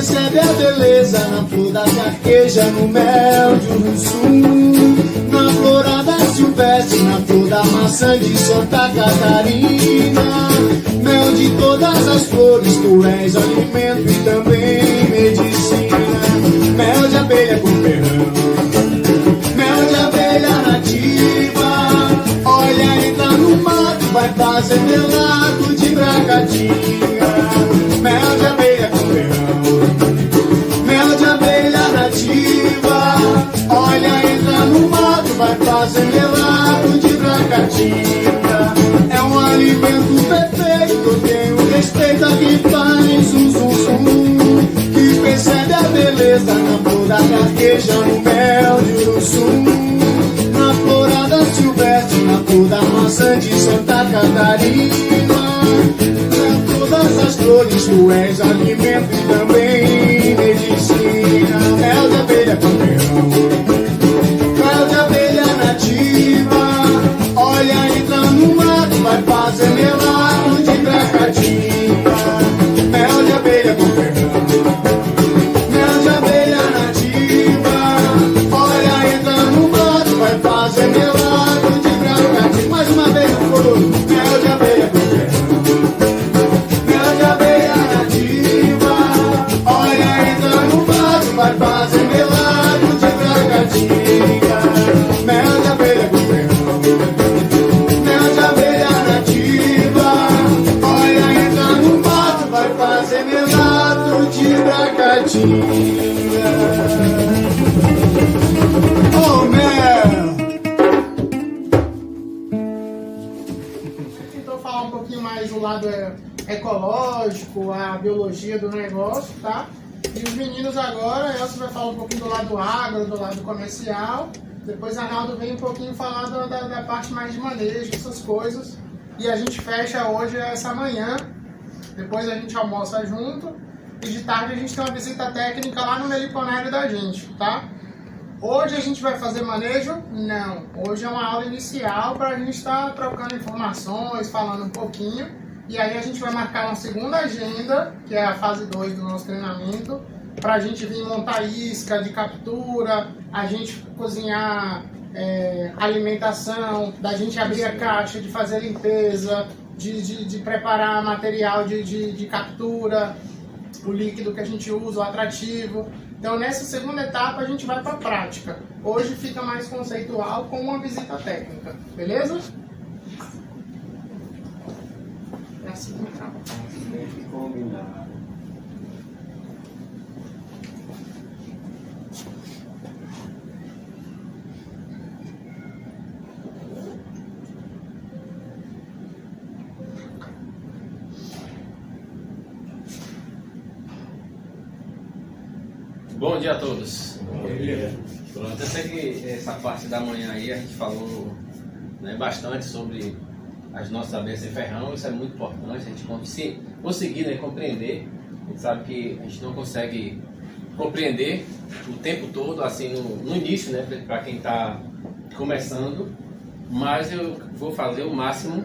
percebe a beleza na flor da carqueja, no mel de Uruçu, na florada silvestre, na flor da maçã de Santa Catarina. Mel de todas as flores, tu és alimento e também medicina. Mel de abelha com ferrão, mel de abelha nativa. Olha, entra no mato, vai fazer melado de bracatinha. Mel de abelha com ferrão, mel de abelha nativa. Olha, entra no mato, vai fazer melado de bracatinha. É um alimento perfeito, eu tenho respeito a quem faz zum zum zum, que percebe a beleza na flor da carqueja, no mel de Uruçu, na florada silvestre, na flor da maçã de Santa Catarina. Pra todas as flores tu és alimento e também medicina. Mel de abelha com ferrão, mel de abelha nativa. Olha, entra no mato, vai fazer melado de bracatinha. Mel de abelha com ferrão, mel de abelha nativa. Olha, entra no mato, vai fazer melado de bracatinha. Mais uma vez no coro. Mel de abelha com ferrão, mel de abelha nativa. Olha, entra no mato, vai fazer melado de bracatinha. Mel de abelha com ferrão, mel de abelha nativa. Olha, entra no mato, vai fazer melado de bracatinha. Oh, mel! Então falar um pouquinho mais do lado ecológico, a biologia do negócio, tá? E os meninos agora, Elcio vai falar um pouquinho do lado agro, do lado comercial. Depois Arnaldo vem um pouquinho falar da parte mais de manejo, essas coisas. E a gente fecha hoje essa manhã. Depois a gente almoça junto. E de tarde a gente tem uma visita técnica lá no meliponério da gente, tá? Hoje a gente vai fazer manejo? Não. Hoje é uma aula inicial para a gente estar trocando informações, falando um pouquinho. E aí a gente vai marcar uma segunda agenda, que é a fase 2 do nosso treinamento, para a gente vir montar isca de captura, a gente cozinhar alimentação, da gente abrir a caixa, de fazer limpeza, de preparar material de captura, o líquido que a gente usa, o atrativo. Então nessa segunda etapa a gente vai para a prática. Hoje fica mais conceitual com uma visita técnica, beleza? É assim, então. Combinado. Bom dia a todos. Bom dia. Pronto, eu sei que essa parte da manhã aí a gente falou, né, bastante sobre as nossas abelhas sem ferrão. Isso é muito importante, a gente conseguir, né, compreender. A gente sabe que a gente não consegue compreender o tempo todo, assim, no início, né, para quem está começando, mas eu vou fazer o máximo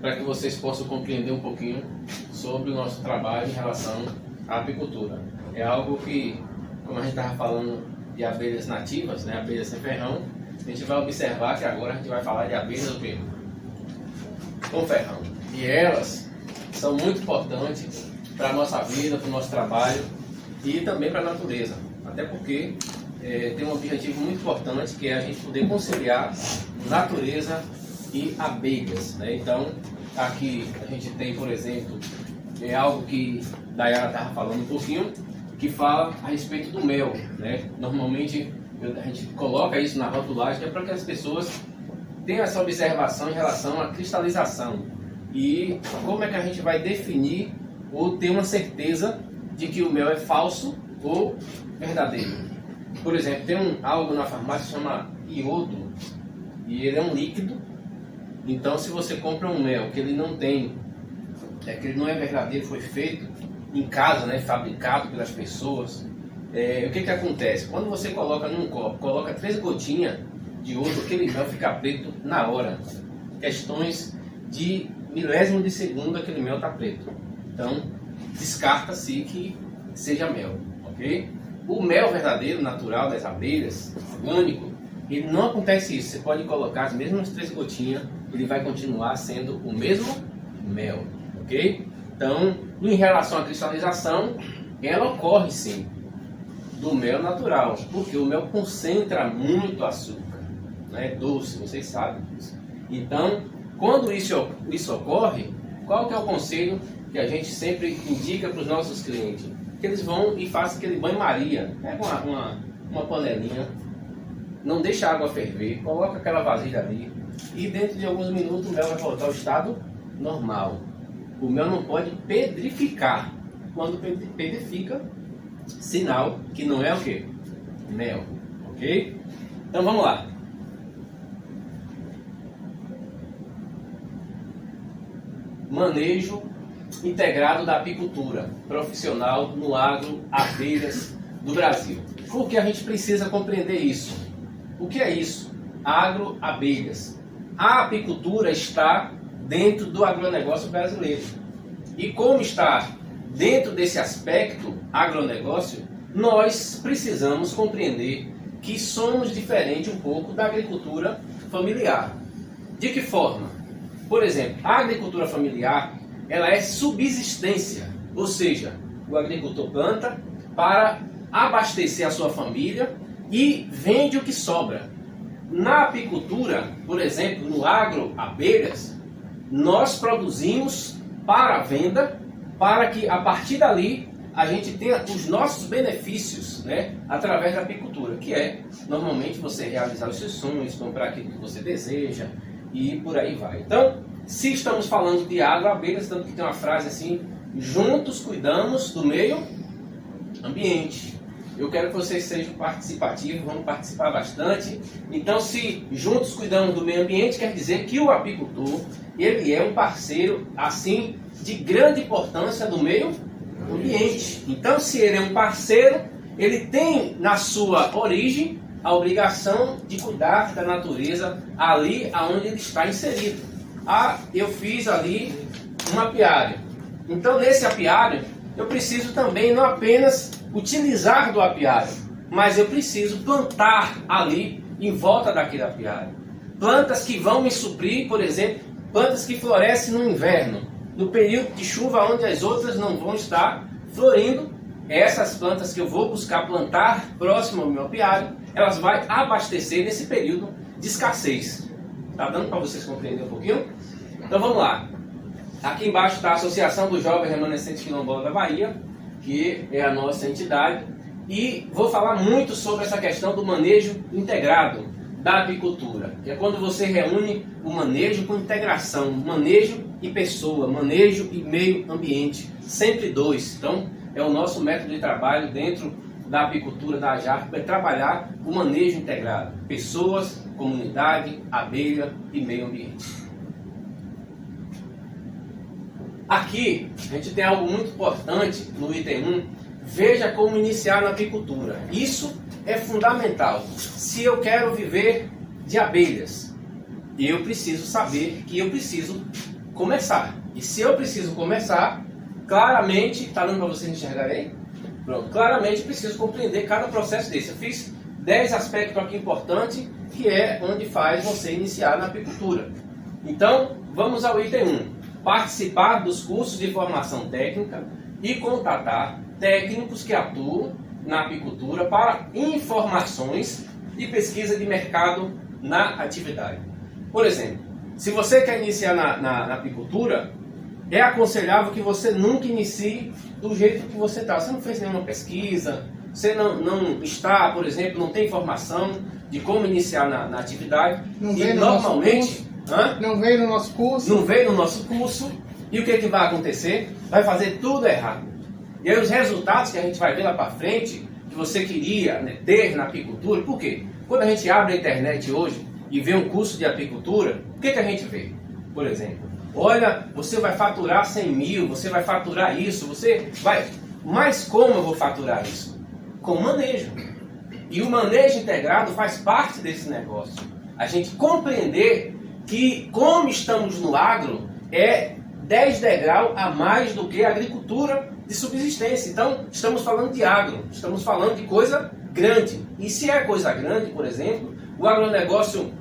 para que vocês possam compreender um pouquinho sobre o nosso trabalho em relação à apicultura. É algo que, como a gente estava falando de abelhas nativas, né, abelhas sem ferrão, a gente vai observar que agora a gente vai falar de abelhas o quê? Com ferrão. E elas são muito importantes para a nossa vida, para o nosso trabalho e também para a natureza. Até porque tem um objetivo muito importante, que é a gente poder conciliar natureza e abelhas, né? Então, aqui a gente tem, por exemplo, algo que Dayana estava falando um pouquinho, que fala a respeito do mel, né? Normalmente a gente coloca isso na rotulagem, é para que as pessoas tenham essa observação em relação à cristalização e como é que a gente vai definir ou ter uma certeza de que o mel é falso ou verdadeiro. Por exemplo, tem algo na farmácia que chama iodo e ele é um líquido. Então, se você compra um mel que ele não tem, que ele não é verdadeiro, foi feito em casa, né, fabricado pelas pessoas, o que acontece? Quando você coloca num copo, coloca 3 gotinhas de iodo, aquele mel fica preto na hora. Questões de milésimo de segundo aquele mel está preto. Então, descarta-se que seja mel. ok? O mel verdadeiro, natural das abelhas, orgânico, ele não acontece isso. Você pode colocar as mesmas 3 gotinhas, ele vai continuar sendo o mesmo mel, ok? Então, em relação à cristalização, ela ocorre sim do mel natural, porque o mel concentra muito açúcar, né? É doce, vocês sabem disso. Então, quando isso ocorre, qual que é o conselho que a gente sempre indica para os nossos clientes? Que eles vão e façam aquele banho-maria. Pega uma panelinha, não deixa a água ferver, coloca aquela vasilha ali e dentro de alguns minutos o mel vai voltar ao estado normal. O mel não pode pedrificar. Quando pedrifica, sinal que não é o que? Mel. Ok? Então vamos lá. Manejo integrado da apicultura profissional no agro abelhas do Brasil. Por que a gente precisa compreender isso? O que é isso? Agro abelhas. A apicultura está dentro do agronegócio brasileiro. E como está dentro desse aspecto agronegócio, nós precisamos compreender que somos diferentes um pouco da agricultura familiar. De que forma? Por exemplo, a agricultura familiar, ela é subsistência, ou seja, o agricultor planta para abastecer a sua família e vende o que sobra. Na apicultura, por exemplo, no agro abelhas, nós produzimos para a venda, para que a partir dali a gente tenha os nossos benefícios, né, através da apicultura, que é normalmente você realizar os seus sonhos, comprar aquilo que você deseja e por aí vai. Então, se estamos falando de agro abelhas, tanto que tem uma frase assim: juntos cuidamos do meio ambiente. Eu quero que vocês sejam participativos, vamos participar bastante. Então, se juntos cuidamos do meio ambiente, quer dizer que o apicultor, ele é um parceiro, assim, de grande importância do meio ambiente. Então, se ele é um parceiro, ele tem na sua origem a obrigação de cuidar da natureza ali aonde ele está inserido. Eu fiz ali um apiário. Então, nesse apiário, eu preciso também não apenas utilizar do apiário, mas eu preciso plantar ali em volta daquele apiário. Plantas que vão me suprir, por exemplo, plantas que florescem no inverno, no período de chuva onde as outras não vão estar florindo. Essas plantas que eu vou buscar plantar próximo ao meu apiário, elas vão abastecer nesse período de escassez. Tá dando para vocês compreenderem um pouquinho? Então vamos lá. Aqui embaixo está a Associação dos Jovens Remanescentes Quilombolas da Bahia, que é a nossa entidade, e vou falar muito sobre essa questão do manejo integrado da apicultura, que é quando você reúne o manejo com integração, manejo e pessoa, manejo e meio ambiente, sempre dois. Então, é o nosso método de trabalho dentro da apicultura da AJARP, é trabalhar o manejo integrado, pessoas, comunidade, abelha e meio ambiente. Aqui, a gente tem algo muito importante no item 1, veja como iniciar na apicultura. Isso é fundamental. Se eu quero viver de abelhas, eu preciso saber que eu preciso começar. E se eu preciso começar, claramente, está dando para vocês enxergarem? Pronto, claramente preciso compreender cada processo desse. Eu fiz 10 aspectos aqui importantes, que é onde faz você iniciar na apicultura. Então, vamos ao item 1. Participar dos cursos de formação técnica e contatar técnicos que atuam na apicultura para informações e pesquisa de mercado na atividade. Por exemplo, se você quer iniciar na apicultura, é aconselhável que você nunca inicie do jeito que você está. Você não fez nenhuma pesquisa, você não está, por exemplo, não tem informação de como iniciar na atividade. E normalmente... Não veio no nosso curso. Não veio no nosso curso. E o que vai acontecer? Vai fazer tudo errado. E aí os resultados que a gente vai ver lá para frente, que você queria, né, ter na apicultura, por quê? Quando a gente abre a internet hoje e vê um curso de apicultura, o que a gente vê? Por exemplo, olha, você vai faturar 100 mil, você vai faturar isso, você vai... Mas como eu vou faturar isso? Com manejo. E o manejo integrado faz parte desse negócio. A gente compreender que, como estamos no agro, é 10 degraus a mais do que a agricultura de subsistência. Então, estamos falando de agro, estamos falando de coisa grande. E se é coisa grande, por exemplo, o agronegócio,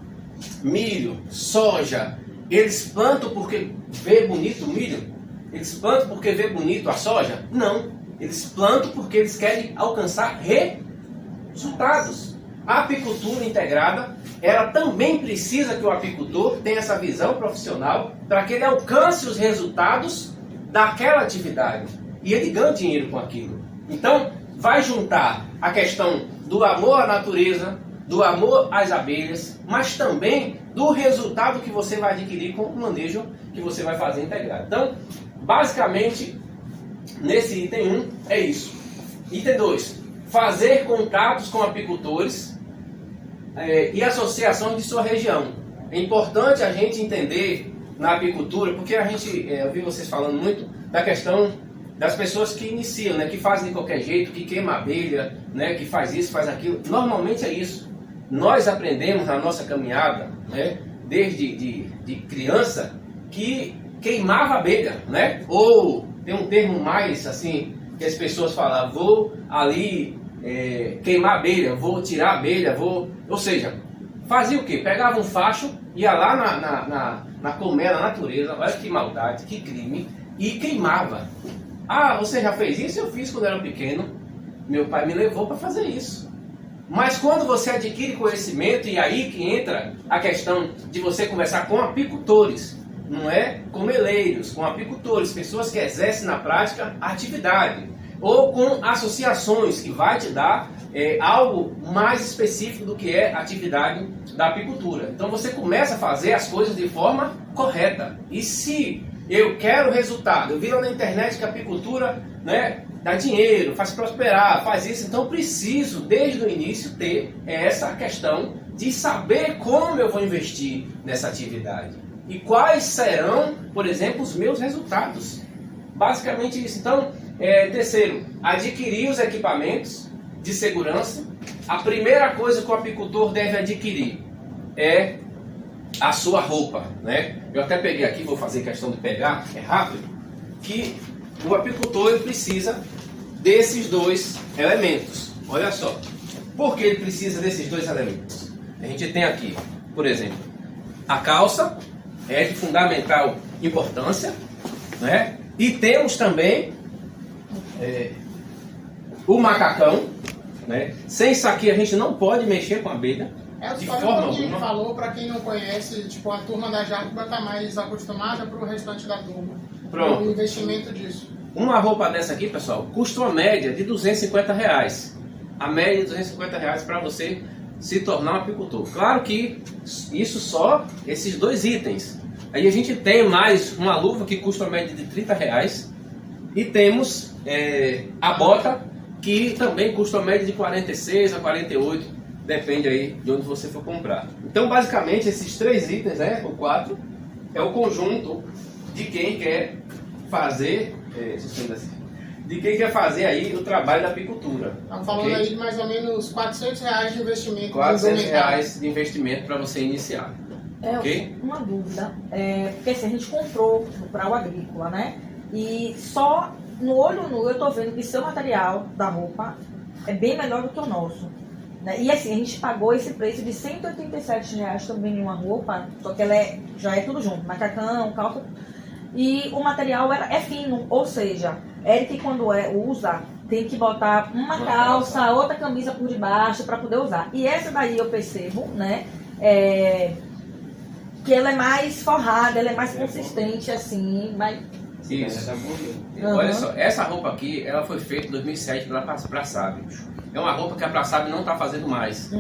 milho, soja, eles plantam porque vê bonito o milho? Eles plantam porque vê bonito a soja? Não. Eles plantam porque eles querem alcançar resultados. A apicultura integrada, ela também precisa que o apicultor tenha essa visão profissional para que ele alcance os resultados daquela atividade. E ele ganha dinheiro com aquilo. Então, vai juntar a questão do amor à natureza, do amor às abelhas, mas também do resultado que você vai adquirir com o manejo que você vai fazer integrado. Então, basicamente, nesse item 1 é isso. Item 2, fazer contatos com apicultores e associações de sua região. É importante a gente entender na apicultura, porque a gente, eu vi vocês falando muito da questão das pessoas que iniciam, né, que fazem de qualquer jeito, que queima a abelha, né, que faz isso, faz aquilo. Normalmente é isso. Nós aprendemos na nossa caminhada, né, desde de criança, que queimava a abelha, né? Ou tem um termo mais assim, que as pessoas falam, vou ali queimar a abelha, vou tirar a abelha, ou seja, fazia o quê? Pegava um facho, ia lá na colmeia, na natureza, olha que maldade, que crime, e queimava. Ah, você já fez isso? Eu fiz quando era pequeno. Meu pai me levou para fazer isso. Mas quando você adquire conhecimento, e aí que entra a questão de você conversar com apicultores, não é com meleiros, com apicultores, pessoas que exercem na prática a atividade, ou com associações que vai te dar algo mais específico do que é a atividade da apicultura. Então você começa a fazer as coisas de forma correta. E se eu quero resultado, eu vi lá na internet que a apicultura, né, dá dinheiro, faz prosperar, faz isso, então eu preciso desde o início ter essa questão de saber como eu vou investir nessa atividade. E quais serão, por exemplo, os meus resultados. Basicamente isso. Então, terceiro, adquirir os equipamentos de segurança. A primeira coisa que o apicultor deve adquirir é a sua roupa, né? Eu até peguei aqui, vou fazer questão de pegar, é rápido, que o apicultor ele precisa desses dois elementos. Olha só, por que ele precisa desses dois elementos? A gente tem aqui, por exemplo, a calça, é de fundamental importância, né? E temos também o macacão, né? Sem isso aqui a gente não pode mexer com a abelha de forma alguma. Falou, para quem não conhece, tipo, a turma da Jacobá está mais acostumada para o restante da turma. Pronto. O investimento disso. Uma roupa dessa aqui, pessoal, custa uma média de R$250. A média de R$250 para você se tornar um apicultor. Claro que isso só esses dois itens. Aí a gente tem mais uma luva que custa uma média de R$30 e temos a bota que também custa uma média de 46 a 48, depende aí de onde você for comprar. Então basicamente esses três itens, né, ou quatro, é o conjunto de quem quer fazer, de quem quer fazer aí o trabalho da apicultura. Estamos falando aí de mais ou menos R$400 de investimento. R$400 de investimento para você iniciar. Okay? Uma dúvida, porque assim, a gente comprou para o agrícola, né? E só no olho nu eu estou vendo que seu material da roupa é bem melhor do que o nosso. Né? E assim, a gente pagou esse preço de R$187 também em uma roupa, só que ela já é tudo junto, macacão, calça. E o material é fino, ou seja, Eric quando usa, tem que botar uma calça, outra camisa por debaixo para poder usar. E essa daí eu percebo, né, que ela é mais forrada, ela é mais consistente, assim, mas... Isso. Olha só, essa roupa aqui, ela foi feita em 2007 pela Praçab. É uma roupa que a Praçab não está fazendo mais.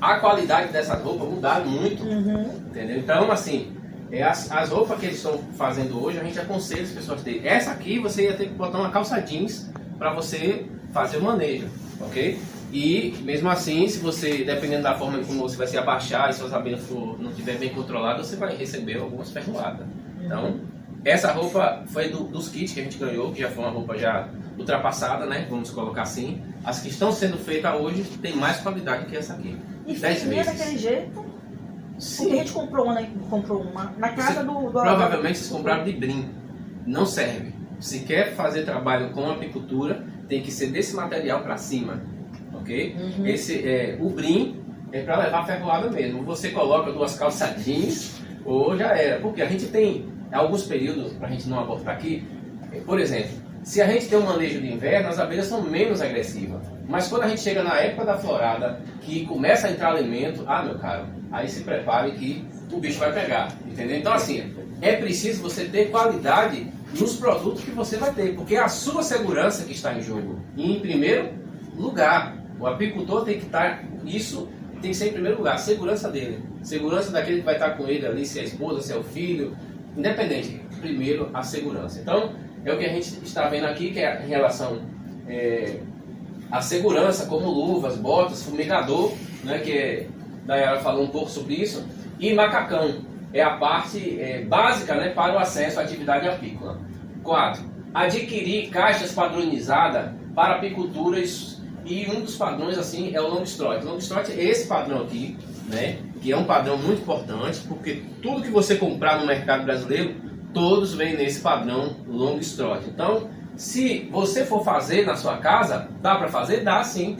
A qualidade dessas roupas mudaram muito, entendeu? Então, assim, as roupas que eles estão fazendo hoje, a gente aconselha as pessoas a ter. Essa aqui, você ia ter que botar uma calça jeans para você fazer o manejo, ok? E, mesmo assim, se você, dependendo da forma como você vai se abaixar e suas abelhas não estiver bem controladas, você vai receber algumas ferroadas. Então, essa roupa foi dos kits que a gente ganhou, que já foi uma roupa já ultrapassada, né? Vamos colocar assim. As que estão sendo feitas hoje tem mais qualidade que essa aqui. E fininha daquele jeito? Sim. Porque a gente comprou uma na casa do provavelmente vocês compraram de brim. não serve. Se quer fazer trabalho com apicultura, tem que ser desse material para cima, ok? O brim é para levar ferroada mesmo. Você coloca 2 calças jeans ou já era. Porque a gente tem alguns períodos, para a gente não abortar aqui, por exemplo, se a gente tem um manejo de inverno, as abelhas são menos agressivas. Mas quando a gente chega na época da florada, que começa a entrar alimento, meu caro, aí se prepare que o bicho vai pegar, entendeu? Então assim, é preciso você ter qualidade nos produtos que você vai ter, porque é a sua segurança que está em jogo. E em primeiro lugar, o apicultor tem que estar, isso tem que ser em primeiro lugar, a segurança dele. Segurança daquele que vai estar com ele ali, se é a esposa, se é o filho, independente. Primeiro, a segurança. Então, é o que a gente está vendo aqui, que é em relação à segurança, como luvas, botas, fumigador, né, que a Dayara falou um pouco sobre isso, e macacão, é a parte básica, né, para o acesso à atividade apícola. 4. Adquirir caixas padronizadas para apiculturas, e um dos padrões assim é o Longstrot. O Longstrot é esse padrão aqui, né, que é um padrão muito importante, porque tudo que você comprar no mercado brasileiro, todos vêm nesse padrão Longstrot. Então, se você for fazer na sua casa, dá para fazer? Dá sim.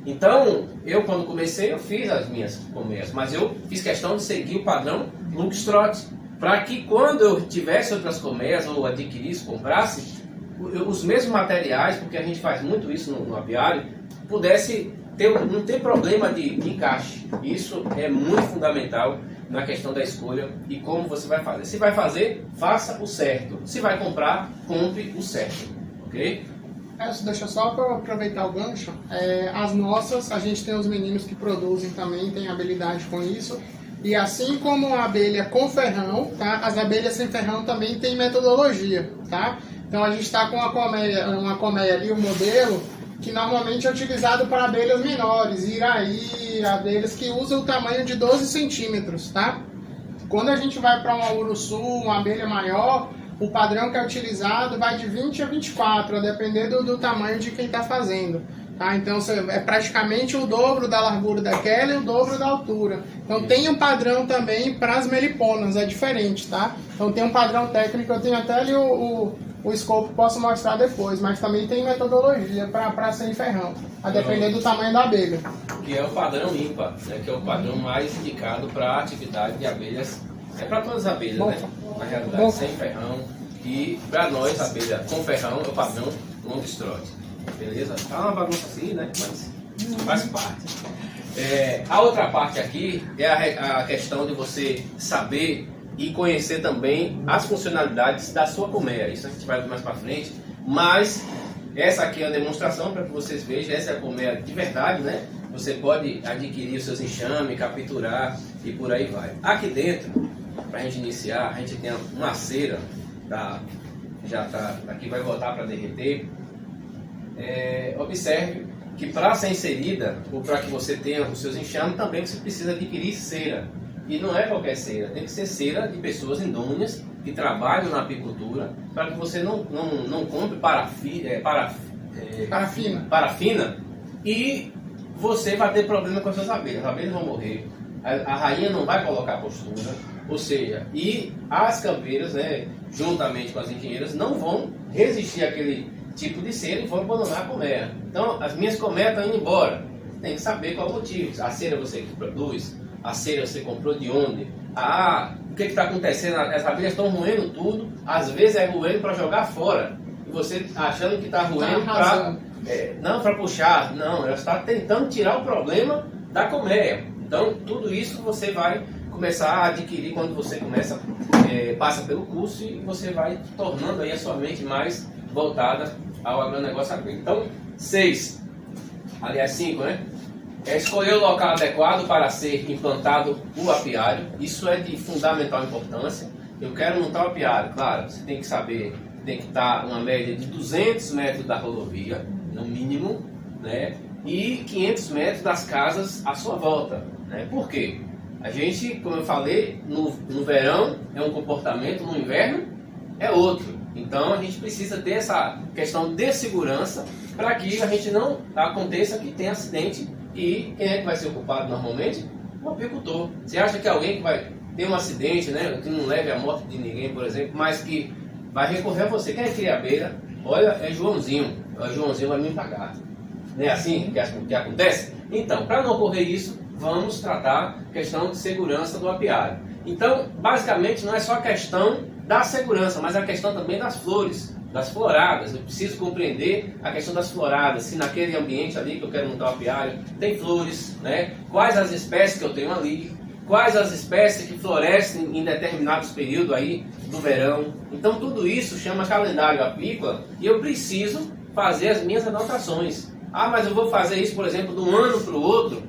Então, eu quando comecei, eu fiz as minhas colmeias, mas eu fiz questão de seguir o padrão Longstrot, para que quando eu tivesse outras colmeias, ou adquirisse, comprasse, os mesmos materiais, porque a gente faz muito isso no apiário, pudesse não ter problema de encaixe. Isso é muito fundamental na questão da escolha e como você vai fazer. Se vai fazer, faça o certo. Se vai comprar, compre o certo. Ok? Deixa só para aproveitar o gancho. As nossas, a gente tem os meninos que produzem também, tem habilidade com isso. E assim como a abelha com ferrão, tá? As abelhas sem ferrão também tem metodologia, tá? Então a gente está com uma colmeia ali, um modelo, que normalmente é utilizado para abelhas menores, iraí, abelhas que usam o tamanho de 12 centímetros, tá? Quando a gente vai para uma uruçu, uma abelha maior, o padrão que é utilizado vai de 20 a 24, a depender do tamanho de quem está fazendo. Tá? Então é praticamente o dobro da largura daquela e o dobro da altura. Então tem um padrão também para as meliponas, é diferente, tá? Então tem um padrão técnico, eu tenho até ali o escopo, posso mostrar depois, mas também tem metodologia para ser em ferrão, a depender do tamanho da abelha. Que é o padrão ímpar, né? Que é o padrão mais indicado para a atividade de abelhas, para todas as abelhas, né? Na realidade, sem ferrão. E para nós, a abelha com ferrão é o padrão Longstrot. Beleza? Tá uma bagunça assim, né? Mas faz parte. A outra parte aqui é a questão de você saber e conhecer também as funcionalidades da sua colmeia. Isso a gente vai ver mais para frente. Mas essa aqui é a demonstração para que vocês vejam. Essa é a colmeia de verdade, né? Você pode adquirir os seus enxames, capturar e por aí vai. Aqui dentro, para a gente iniciar, a gente tem uma cera, já tá aqui, vai voltar para derreter. Observe que para ser inserida, ou para que você tenha os seus enxames, também você precisa adquirir cera. E não é qualquer cera, tem que ser cera de pessoas idôneas que trabalham na apicultura, para que você não compre parafina e você vai ter problema com as suas abelhas. As abelhas vão morrer, a rainha não vai colocar postura, ou seja, e as campeiras, né, juntamente com as engenheiras, não vão resistir àquele tipo de cera e vão abandonar a colmeia. Então, as minhas colmeias estão indo embora. Tem que saber qual o motivo. A cera você que produz, a cera você comprou de onde? O que está acontecendo? As abelhas estão roendo tudo, às vezes é roendo para jogar fora. E você achando que está roendo para puxar. Não, ela está tentando tirar o problema da colmeia. Então, tudo isso você vai começar a adquirir quando você passa pelo curso e você vai tornando aí a sua mente mais voltada ao agronegócio agrícola. Então, 5, né? Escolher o local adequado para ser implantado o apiário. Isso é de fundamental importância. Eu quero montar o apiário, claro, você tem que saber, tem que estar uma média de 200 metros da rodovia, no mínimo, né? E 500 metros das casas à sua volta, né? Por quê? A gente, como eu falei, no verão é um comportamento, no inverno é outro. Então a gente precisa ter essa questão de segurança para que a gente não aconteça que tenha acidente. E quem é que vai ser ocupado normalmente? O apicultor. Você acha que alguém que vai ter um acidente, né, que não leve à morte de ninguém, por exemplo, mas que vai recorrer a você. Quem é criabeira? Olha, é Joãozinho. O Joãozinho vai me pagar. Não é assim que acontece? Então, para não ocorrer isso, vamos tratar a questão de segurança do apiário. Então, basicamente, não é só a questão da segurança, mas a questão também das flores, das floradas. Eu preciso compreender a questão das floradas, se naquele ambiente ali que eu quero montar o apiário tem flores, né? Quais as espécies que eu tenho ali, quais as espécies que florescem em determinados períodos aí do verão. Então, tudo isso chama calendário apícola e eu preciso fazer as minhas anotações. Ah, mas eu vou fazer isso, por exemplo, de um ano para o outro.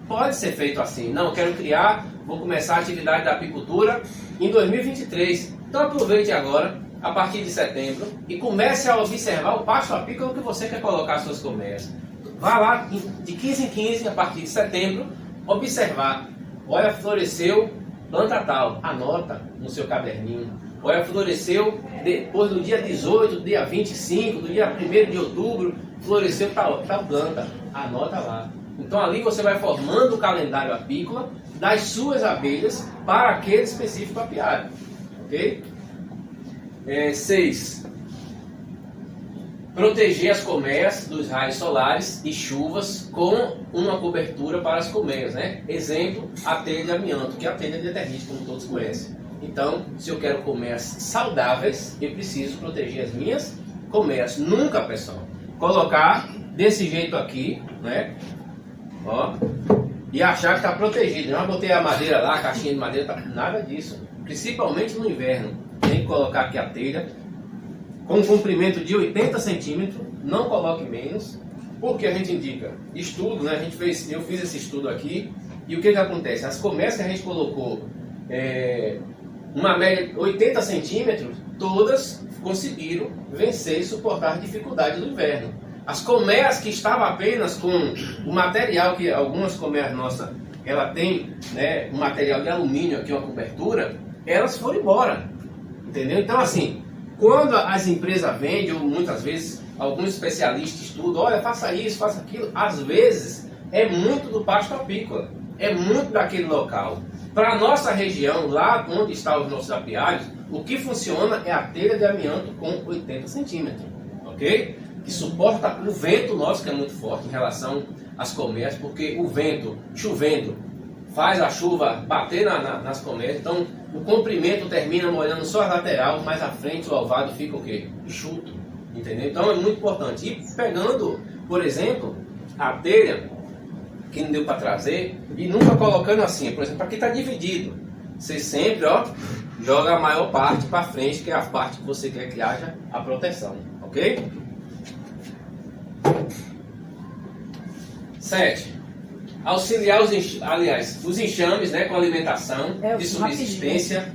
Pode ser feito assim. Não, eu quero criar, vou começar a atividade da apicultura em 2023. Então aproveite agora, a partir de setembro, e comece a observar o pasto apícola que você quer colocar as suas colmeias. Vá lá de 15 em 15, a partir de setembro, observar. Olha, floresceu planta tal, anota no seu caderninho. Olha, floresceu depois do dia 18, do dia 25, do dia 1º de outubro, floresceu tal planta, anota lá. Então ali você vai formando o calendário apícola das suas abelhas para aquele específico apiário. Ok? 6. Proteger as colmeias dos raios solares e chuvas com uma cobertura para as colmeias, né? Exemplo, a telha de amianto, que é a telha de eternite, como todos conhecem. Então, se eu quero colmeias saudáveis, eu preciso proteger as minhas colmeias. Nunca, pessoal, colocar desse jeito aqui, né? Ó, e achar que está protegido. Não botei a madeira lá, a caixinha de madeira, nada disso. Principalmente no inverno. Tem que colocar aqui a telha com um comprimento de 80 centímetros, não coloque menos, porque a gente indica estudo, né? Eu fiz esse estudo aqui, e o que acontece? As colmeias que a gente colocou uma média de 80 centímetros, todas conseguiram vencer e suportar a dificuldade do inverno. As colmeias que estavam apenas com o material, que algumas colmeias nossas, ela tem, né, um material de alumínio aqui, uma cobertura, elas foram embora, entendeu? Então assim, quando as empresas vendem, ou muitas vezes alguns especialistas estudam, olha, faça isso, faça aquilo, às vezes é muito do pasto apícola, é muito daquele local. Para a nossa região, lá onde estão os nossos apiários, o que funciona é a telha de amianto com 80 centímetros, ok? Que suporta o vento nosso, que é muito forte em relação às colmeias, porque o vento, chovendo, faz a chuva bater nas colmeias, então o comprimento termina molhando só a lateral, mas a frente, o alvado, fica o quê? Enxuto, entendeu? Então é muito importante. E pegando, por exemplo, a telha, que não deu para trazer, e nunca colocando assim, por exemplo, aqui está dividido. Você sempre, ó, joga a maior parte para frente, que é a parte que você quer que haja a proteção, ok? 7. Auxiliar os enxames, né, com alimentação de subsistência.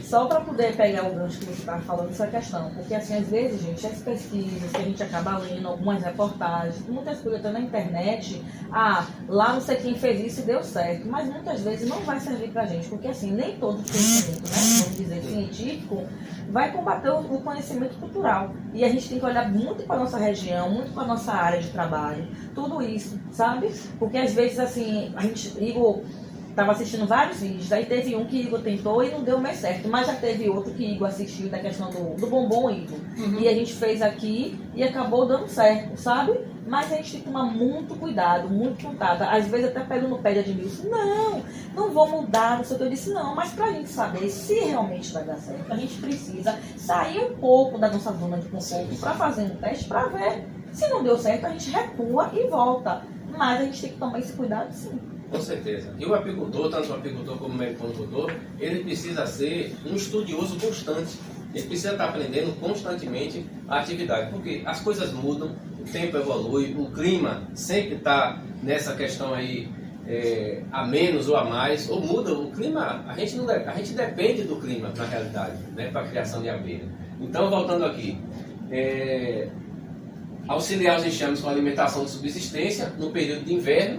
Só para poder pegar o gancho que você estava falando dessa questão, porque assim, às vezes, gente, as pesquisas que a gente acaba lendo, algumas reportagens, muitas coisas até na internet, lá não sei quem fez isso e deu certo, mas muitas vezes não vai servir pra gente, porque assim, nem todo conhecimento, né, vamos dizer, científico, vai combater o conhecimento cultural. E a gente tem que olhar muito para nossa região, muito para nossa área de trabalho, tudo isso, sabe? Porque às vezes, assim, Igor estava assistindo vários vídeos, aí teve um que Igor tentou e não deu mais certo, mas já teve outro que Igor assistiu da questão do bombom Igor. Uhum. E a gente fez aqui e acabou dando certo, sabe? Mas a gente tem que tomar muito cuidado, muito contato. Às vezes até pego no pé de Admilson, não vou mudar, não sei o que. Eu disse, não, mas pra gente saber se realmente vai dar certo, a gente precisa sair um pouco da nossa zona de conforto para fazer um teste, para ver. Se não deu certo, a gente recua e volta. Mas a gente tem que tomar esse cuidado, sim. Com certeza. E o apicultor, tanto o apicultor como o meliponicultor, ele precisa ser um estudioso constante. Ele precisa estar aprendendo constantemente a atividade, porque as coisas mudam, o tempo evolui, o clima sempre está nessa questão aí, a menos ou a mais, ou muda o clima. A gente depende do clima, na realidade, né, para a criação de abelha. Então, voltando aqui, auxiliar os enxames com alimentação de subsistência no período de inverno.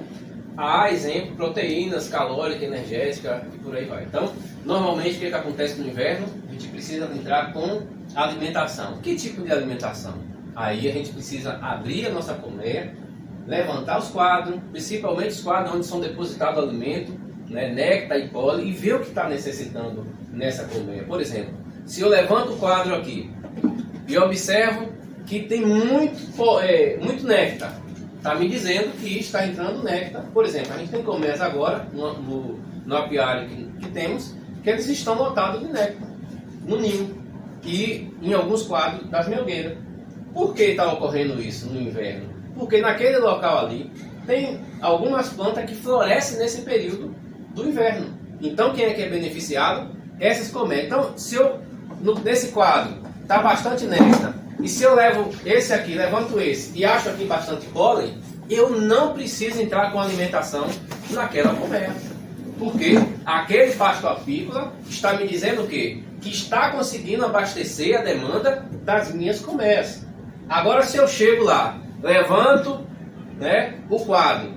Há, exemplo, proteínas, calórica, energética e por aí vai. Então, normalmente, o que acontece no inverno? A gente precisa entrar com alimentação. Que tipo de alimentação? Aí a gente precisa abrir a nossa colmeia, levantar os quadros, principalmente os quadros onde são depositados alimento, né, néctar e pólen, e ver o que está necessitando nessa colmeia. Por exemplo, se eu levanto o quadro aqui e observo que tem muito néctar, está me dizendo que está entrando néctar. Por exemplo, a gente tem colmeias agora, no apiário que temos, que eles estão lotados de néctar, no ninho e em alguns quadros das melgueiras. Por que está ocorrendo isso no inverno? Porque naquele local ali tem algumas plantas que florescem nesse período do inverno. Então quem é que é beneficiado? Essas colmeias. Então, se eu, nesse quadro, está bastante néctar, e se eu levo esse aqui, levanto esse, e acho aqui bastante pólen, eu não preciso entrar com alimentação naquela colmeia. Porque aquele pasto apícola está me dizendo o quê? Que está conseguindo abastecer a demanda das minhas colmeias. Agora, se eu chego lá, levanto, né, o quadro,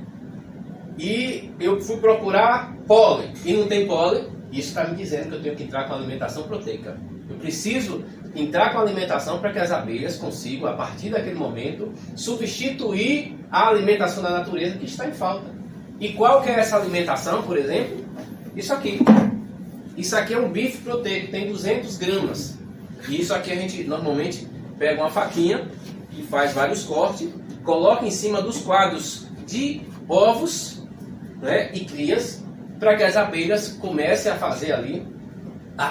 e eu fui procurar pólen, e não tem pólen, isso está me dizendo que eu tenho que entrar com alimentação proteica. Eu preciso entrar com alimentação para que as abelhas consigam, a partir daquele momento, substituir a alimentação da natureza que está em falta. E qual que é essa alimentação, por exemplo? Isso aqui. Isso aqui é um bife proteico, tem 200 gramas. E isso aqui a gente normalmente pega uma faquinha e faz vários cortes, coloca em cima dos quadros de ovos, né, e crias, para que as abelhas comecem a fazer ali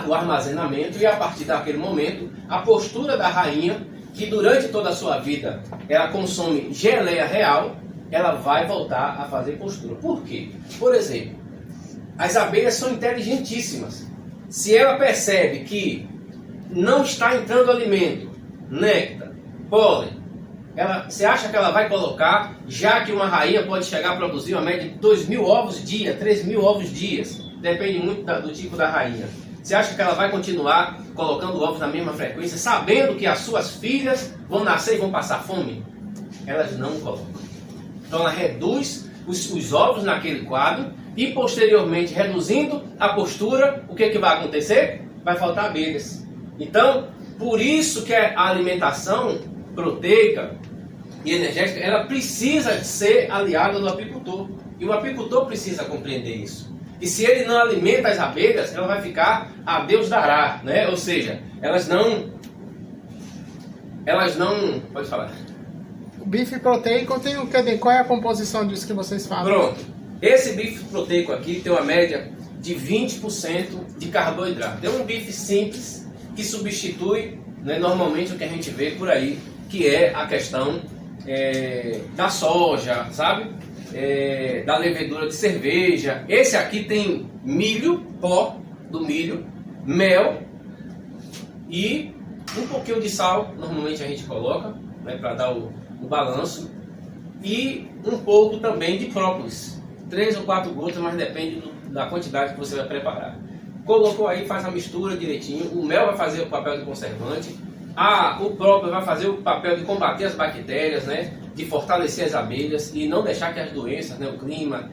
o armazenamento, e a partir daquele momento a postura da rainha, que durante toda a sua vida ela consome geleia real, ela vai voltar a fazer postura. Por quê? Por exemplo, as abelhas são inteligentíssimas. Se ela percebe que não está entrando alimento, néctar, pólen, você acha que ela vai colocar, já que uma rainha pode chegar a produzir uma média de 2.000 ovos dia, 3.000 ovos dias, depende muito do tipo da rainha. Você acha que ela vai continuar colocando ovos na mesma frequência, sabendo que as suas filhas vão nascer e vão passar fome? Elas não colocam. Então ela reduz os ovos naquele quadro e posteriormente, reduzindo a postura, o que vai acontecer? Vai faltar abelhas. Então, por isso que a alimentação proteica e energética, ela precisa ser aliada do apicultor. E o apicultor precisa compreender isso. E se ele não alimenta as abelhas, ela vai ficar a Deus dará, né? Ou seja, elas não... Pode falar. O bife proteico tem o que? Qual é a composição disso que vocês falam? Pronto. Esse bife proteico aqui tem uma média de 20% de carboidrato. É um bife simples que substitui, né, normalmente o que a gente vê por aí, que é a questão da soja, sabe? Da levedura de cerveja. Esse aqui tem milho, pó do milho, mel e um pouquinho de sal, normalmente a gente coloca, né, para dar o balanço, e um pouco também de própolis, 3 ou 4 gotas, mas depende da quantidade que você vai preparar. Colocou aí, faz a mistura direitinho. O mel vai fazer o papel de conservante, o próprio vai fazer o papel de combater as bactérias, né, de fortalecer as abelhas e não deixar que as doenças, né, o clima,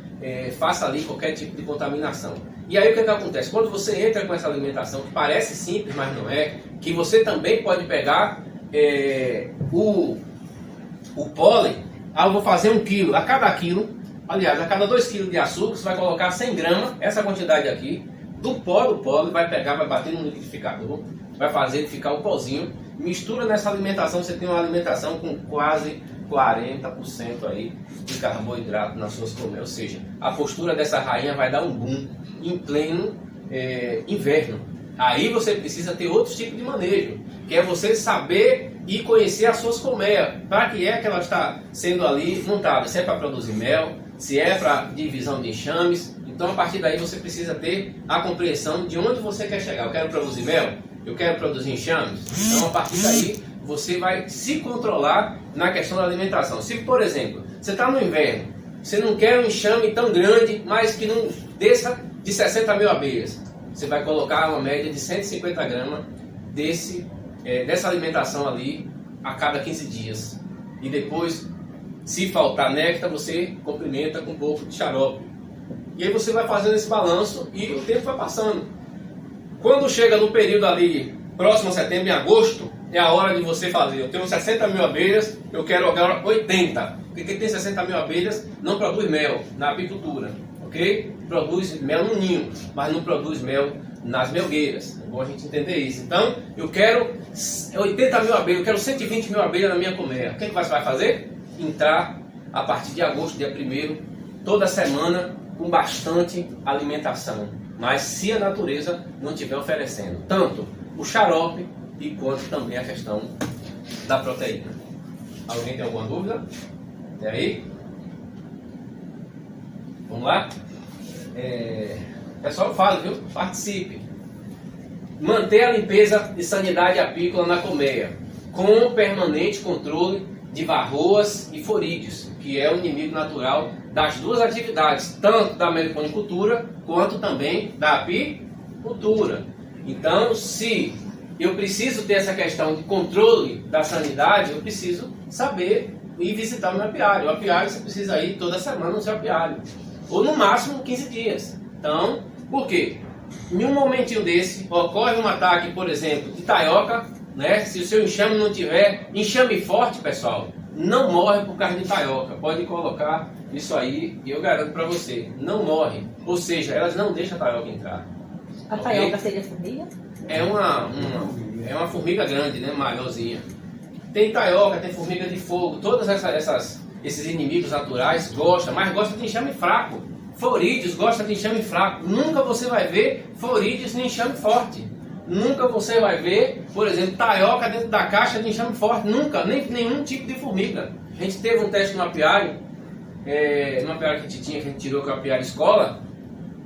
faça ali qualquer tipo de contaminação. E aí o que acontece? Quando você entra com essa alimentação, que parece simples, mas não é, que você também pode pegar o pólen, eu vou fazer 1 quilo, a cada quilo, aliás, a cada 2 quilos de açúcar, você vai colocar 100 gramas, essa quantidade aqui, do pólen, vai pegar, vai bater no liquidificador, vai fazer ele ficar o pozinho, mistura nessa alimentação, você tem uma alimentação com quase 40% aí de carboidrato nas suas colmeias, ou seja, a postura dessa rainha vai dar um boom em pleno inverno. Aí você precisa ter outro tipo de manejo, que é você saber e conhecer as suas colmeias, para que ela está sendo ali montada, se é para produzir mel, se é para divisão de enxames. Então a partir daí você precisa ter a compreensão de onde você quer chegar. Eu quero produzir mel? Eu quero produzir enxames? Então a partir daí você vai se controlar na questão da alimentação. Se, por exemplo, você está no inverno, você não quer um enxame tão grande, mas que não desça de 60 mil abelhas, você vai colocar uma média de 150 gramas dessa alimentação ali a cada 15 dias. E depois, se faltar néctar, você complementa com um pouco de xarope. E aí você vai fazendo esse balanço e o tempo vai passando. Quando chega no período ali, próximo a setembro e agosto, é a hora de você fazer. Eu tenho 60 mil abelhas, eu quero agora 80. Porque quem tem 60 mil abelhas não produz mel na apicultura, ok? Produz mel no ninho, mas não produz mel nas melgueiras. É bom a gente entender isso. Então, eu quero 80 mil abelhas, eu quero 120 mil abelhas na minha colmeia. O que você vai fazer? Entrar a partir de agosto, dia 1º, toda semana, com bastante alimentação. Mas se a natureza não estiver oferecendo tanto o xarope e quanto também a questão da proteína. Alguém tem alguma dúvida? Até aí? Vamos lá? Pessoal, fala, viu? Participe. Manter a limpeza e sanidade apícola na colmeia, com permanente controle de varroas e forídeos, que é o inimigo natural das duas atividades, tanto da meliponicultura quanto também da apicultura. Então, se eu preciso ter essa questão de controle da sanidade, eu preciso saber ir visitar o meu apiário. O apiário você precisa ir toda semana no seu apiário, ou no máximo 15 dias. Então, por quê? Em um momentinho desse, ocorre um ataque, por exemplo, de taioca, né? Se o seu enxame não tiver enxame forte, pessoal, não morre por causa de taioca. Pode colocar isso aí e eu garanto para você, não morre. Ou seja, elas não deixam a taioca entrar. A taioca seria formiga? É uma formiga grande, né? Maiorzinha. Tem taioca, tem formiga de fogo, todos esses inimigos naturais gostam, mas gostam de enxame fraco. Florídeos gostam de enxame fraco. Nunca você vai ver florídeos nem enxame forte. Nunca você vai ver, por exemplo, taioca dentro da caixa de enxame forte. Nunca, nenhum tipo de formiga. A gente teve um teste no apiário, que a gente tirou com o apiário escola,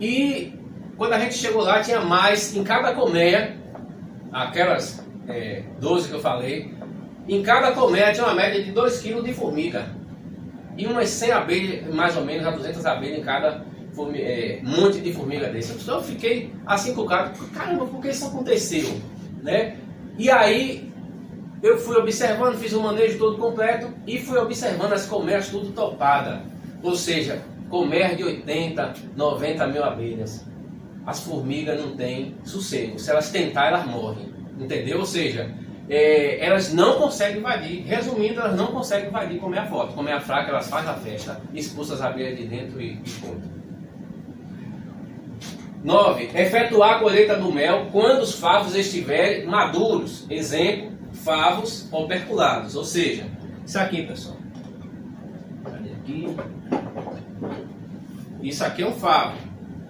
e quando a gente chegou lá tinha mais em cada colmeia, aquelas 12 que eu falei, em cada colmeia tinha uma média de 2 kg de formiga. E umas 100 abelhas, mais ou menos, a 200 abelhas em cada monte de formiga desse. Então eu fiquei assim com o cara, caramba, por que isso aconteceu? Né? E aí eu fui observando, fiz o manejo todo completo e fui observando as colmeias tudo topadas. Ou seja, colmeias de 80, 90 mil abelhas. As formigas não têm sossego. Se elas tentarem, elas morrem. Entendeu? Ou seja, elas não conseguem invadir. Resumindo, elas não conseguem invadir colmeia forte. Colmeia fraca, elas fazem a festa, expulsam as abelhas de dentro e ponto. 9. Efetuar a colheita do mel quando os favos estiverem maduros. Exemplo, favos operculados. Ou seja, isso aqui, pessoal. Cadê aqui? Isso aqui é um favo.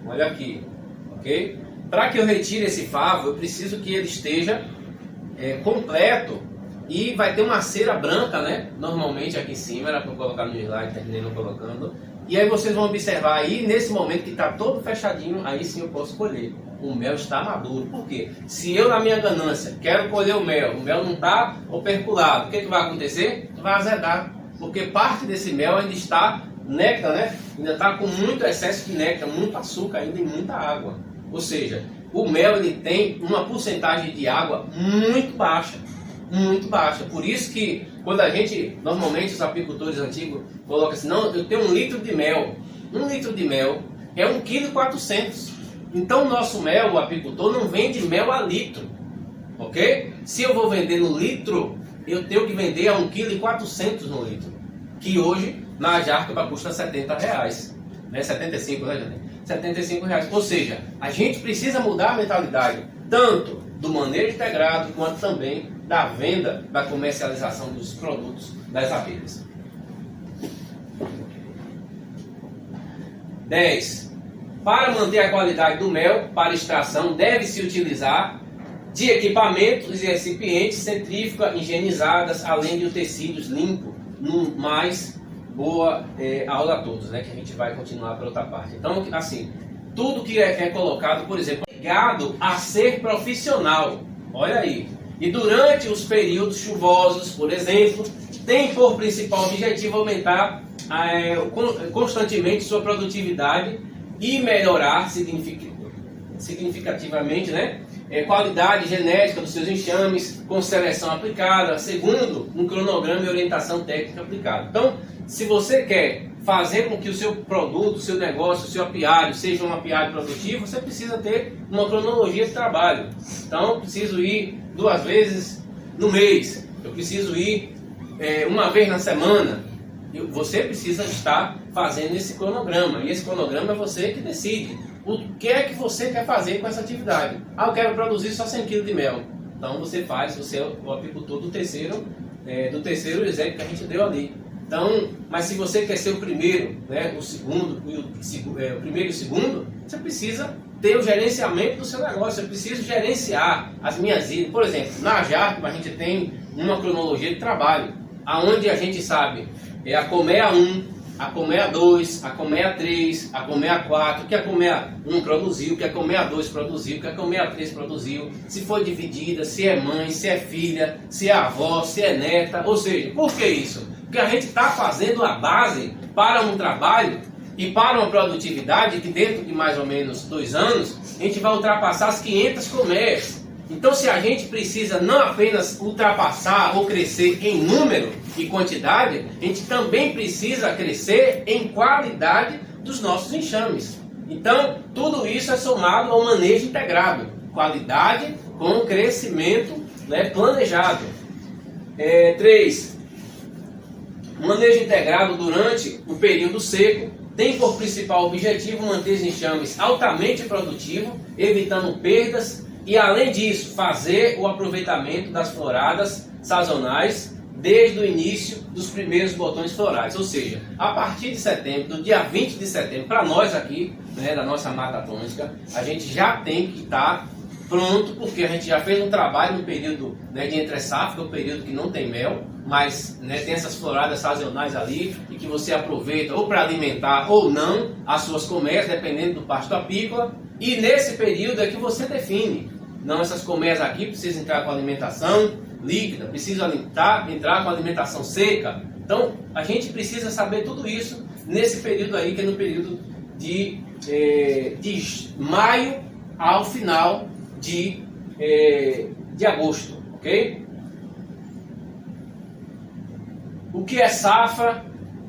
Olha aqui. Ok? Para que eu retire esse favo, eu preciso que ele esteja completo e vai ter uma cera branca, né? Normalmente aqui em cima, era para colocar no slide, terminei não colocando. E aí vocês vão observar aí, nesse momento que está todo fechadinho, aí sim eu posso colher. O mel está maduro. Por quê? Se eu, na minha ganância, quero colher o mel não está operculado, o que vai acontecer? Vai azedar. Porque parte desse mel ainda está néctar, né? Ainda está com muito excesso de néctar, muito açúcar ainda e muita água. Ou seja, o mel ele tem uma porcentagem de água muito baixa. Muito baixa. Por isso que quando a gente, normalmente os apicultores antigos colocam assim, não, eu tenho 1 litro de mel. 1 litro de mel é 1,4 kg. Então o nosso mel, o apicultor, não vende mel a litro. Ok? Se eu vou vender no litro, eu tenho que vender a 1,4 kg no litro. Que hoje, na Jarca, custa R$70. Né? 75, né, Janine? R$75. Ou seja, a gente precisa mudar a mentalidade, tanto do manejo integrado, quanto também da venda, da comercialização dos produtos das abelhas. 10. Para manter a qualidade do mel para extração, deve-se utilizar de equipamentos e recipientes centrífugas higienizadas, além de utensílios limpos, mais boa aula a todos, né? Que a gente vai continuar para outra parte. Então, assim, tudo que é colocado, por exemplo, ligado a ser profissional. Olha aí. E durante os períodos chuvosos, por exemplo, tem por principal objetivo aumentar constantemente sua produtividade e melhorar significativamente, né? Qualidade genética dos seus enxames com seleção aplicada, segundo um cronograma e orientação técnica aplicada. Então, se você quer fazer com que o seu produto, o seu negócio, o seu apiário seja um apiário produtivo, você precisa ter uma cronologia de trabalho. Então, eu preciso ir 2 vezes no mês, eu preciso ir 1 vez na semana. Você precisa estar fazendo esse cronograma, e esse cronograma é você que decide. o que é que você quer fazer com essa atividade. Ah, eu quero produzir só 100 kg de mel. Então você é o apicultor do terceiro exemplo que a gente deu ali. Então, mas se você quer ser o primeiro, né, o segundo, o primeiro e o segundo, você precisa ter o gerenciamento do seu negócio. Eu preciso gerenciar as minhas ilhas. Por exemplo, na Jardim a gente tem uma cronologia de trabalho, aonde a gente sabe a colmeia 1, a colmeia 2, a colmeia 3, a colmeia 4, o que a colmeia 1 produziu, o que a colmeia 2 produziu, o que a colmeia 3 produziu, se foi dividida, se é mãe, se é filha, se é avó, se é neta. Ou seja, por que isso? Porque a gente está fazendo a base para um trabalho e para uma produtividade que dentro de mais ou menos 2 anos, a gente vai ultrapassar as 500 colmeias. Então, se a gente precisa não apenas ultrapassar ou crescer em número e quantidade, a gente também precisa crescer em qualidade dos nossos enxames. Então, tudo isso é somado ao manejo integrado. Qualidade com crescimento, né, planejado. 3. Manejo integrado durante o período seco tem por principal objetivo manter os enxames altamente produtivos, evitando perdas e, além disso, fazer o aproveitamento das floradas sazonais desde o início dos primeiros botões florais. Ou seja, a partir de setembro, do dia 20 de setembro, para nós aqui, né, da nossa Mata Atlântica, a gente já tem que estar pronto, porque a gente já fez um trabalho no período, né, de entre-safra, que é o período que não tem mel, mas, né, tem essas floradas sazonais ali, e que você aproveita ou para alimentar ou não as suas colmeias, dependendo do pasto apícola, e nesse período é que você define. Não, essas colmeias aqui precisam entrar com alimentação líquida, precisam entrar com alimentação seca. Então, a gente precisa saber tudo isso nesse período aí, que é no período de maio ao final de agosto, ok? O que é safra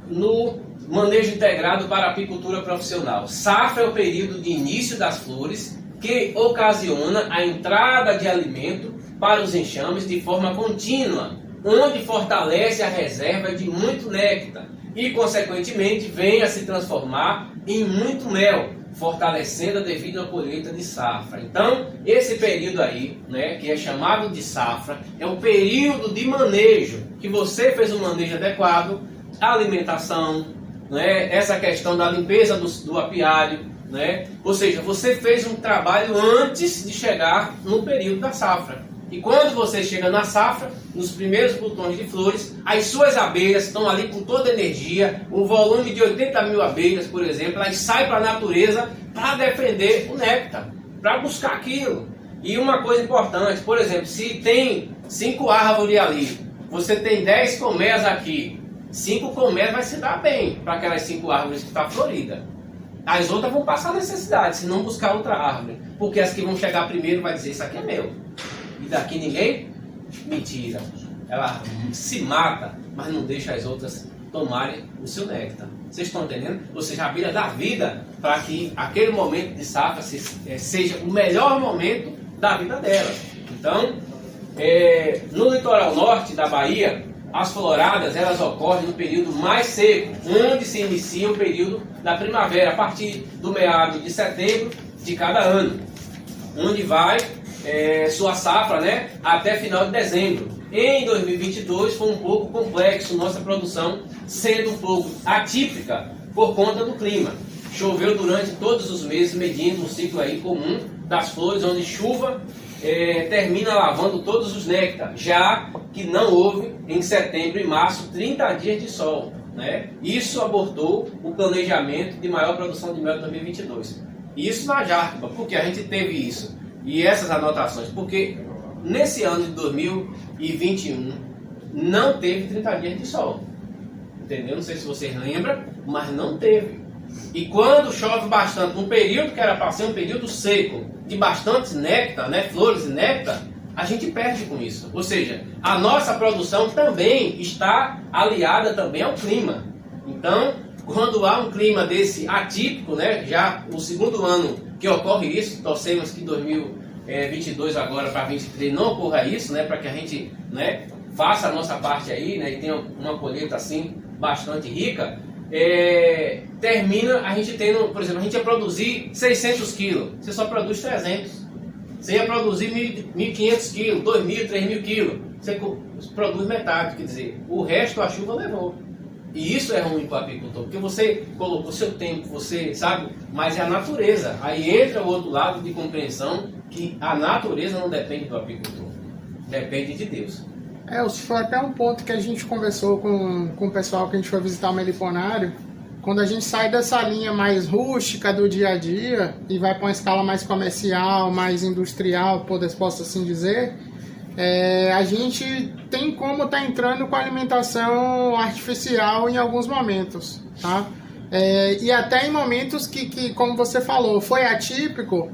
no manejo integrado para apicultura profissional? Safra é o período de início das flores que ocasiona a entrada de alimento para os enxames de forma contínua, onde fortalece a reserva de muito néctar e, consequentemente, vem a se transformar em muito mel, fortalecendo a devida colheita de safra. Então, esse período aí, né, que é chamado de safra, é o período de manejo, que você fez um manejo adequado, a alimentação, né, essa questão da limpeza do apiário, né, ou seja, você fez um trabalho antes de chegar no período da safra. E quando você chega na safra, nos primeiros botões de flores, as suas abelhas estão ali com toda a energia, um volume de 80 mil abelhas, por exemplo, elas saem para a natureza para defender o néctar, para buscar aquilo. E uma coisa importante, por exemplo, se tem 5 árvores ali, você tem 10 colmeias aqui, 5 colmeias vai se dar bem para aquelas 5 árvores que estão floridas. As outras vão passar necessidade, se não buscar outra árvore, porque as que vão chegar primeiro vai dizer, isso aqui é meu. E daqui ninguém? Mentira. Ela se mata, mas não deixa as outras tomarem o seu néctar. Vocês estão entendendo? Ou seja, a abelha dá vida para que aquele momento de safra seja o melhor momento da vida dela. Então, no litoral norte da Bahia, as floradas elas ocorrem no período mais seco, onde se inicia o período da primavera, a partir do meado de setembro de cada ano, onde vai sua safra, né, até final de dezembro. Em 2022 foi um pouco complexo nossa produção, sendo um pouco atípica por conta do clima. Choveu durante todos os meses, medindo um ciclo aí comum das flores, onde chuva termina lavando todos os néctares, já que não houve em setembro e março 30 dias de sol, né? Isso abortou o planejamento de maior produção de mel de 2022. Isso na Jártiba, porque a gente teve isso. E essas anotações, porque nesse ano de 2021 não teve 30 dias de sol. Entendeu? Não sei se vocês lembram, mas não teve. E quando chove bastante, num período que era para ser um período seco, de bastante néctar, né, flores e néctar, a gente perde com isso. Ou seja, a nossa produção também está aliada também ao clima. Então, quando há um clima desse atípico, né, já o segundo ano que ocorre isso, torcemos que 2022 agora para 2023 não ocorra isso, né, para que a gente, né, faça a nossa parte aí, né, e tenha uma colheita assim bastante rica. termina a gente tendo, por exemplo, a gente ia produzir 600 quilos, você só produz 300. Você ia produzir 1.500 quilos, 2.000, 3.000 quilos, você produz metade, quer dizer, o resto a chuva levou. E isso é ruim para o apicultor, porque você colocou seu tempo, você sabe, mas é a natureza. Aí entra o outro lado de compreensão que a natureza não depende do apicultor, depende de Deus. Foi até um ponto que a gente conversou com o pessoal que a gente foi visitar o meliponário. Quando a gente sai dessa linha mais rústica do dia a dia e vai para uma escala mais comercial, mais industrial, posso assim dizer, a gente tem como estar entrando com alimentação artificial em alguns momentos, tá? E até em momentos que, como você falou, foi atípico,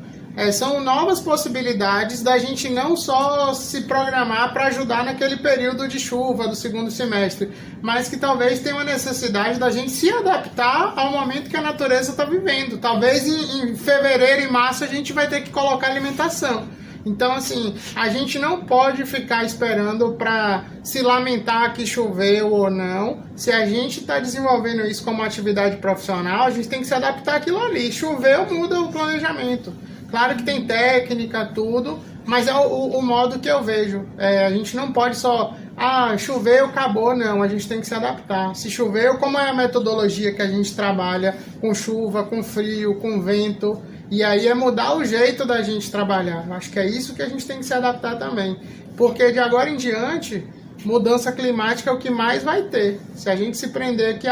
são novas possibilidades da gente não só se programar para ajudar naquele período de chuva do segundo semestre, mas que talvez tenha uma necessidade da gente se adaptar ao momento que a natureza está vivendo. Talvez em fevereiro e março a gente vai ter que colocar alimentação. Então, assim, a gente não pode ficar esperando para se lamentar que choveu ou não. Se a gente está desenvolvendo isso como atividade profissional, a gente tem que se adaptar àquilo ali. Choveu, muda o planejamento. Claro que tem técnica, tudo, mas é o modo que eu vejo. A gente não pode só, choveu, acabou, não. A gente tem que se adaptar. Se choveu, como é a metodologia que a gente trabalha com chuva, com frio, com vento, e aí é mudar o jeito da gente trabalhar. Acho que é isso que a gente tem que se adaptar também. Porque de agora em diante, mudança climática é o que mais vai ter. Se a gente se prender que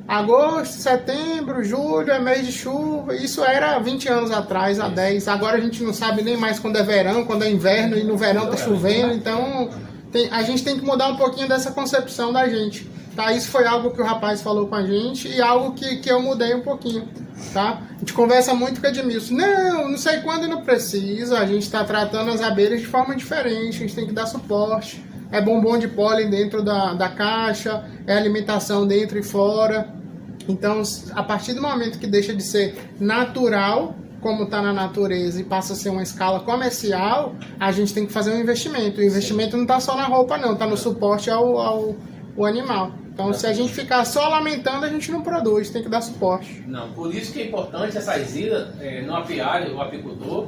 agosto, setembro, julho é mês de chuva, isso era 20 anos atrás, há 10. Agora a gente não sabe nem mais quando é verão, quando é inverno, e no verão tá chovendo, então a gente tem que mudar um pouquinho dessa concepção da gente, tá? Isso foi algo que o rapaz falou com a gente e algo que eu mudei um pouquinho, tá? A gente conversa muito com o Edmilson, não sei quando não precisa, a gente está tratando as abelhas de forma diferente, a gente tem que dar suporte, é bombom de pólen dentro da caixa, é alimentação dentro e fora. Então, a partir do momento que deixa de ser natural, como está na natureza, e passa a ser uma escala comercial, a gente tem que fazer um investimento. O investimento não está só na roupa, não, está no suporte ao animal. Então, se a gente ficar só lamentando, a gente não produz, tem que dar suporte. Não, por isso que é importante essas idas no apiário, o apicultor,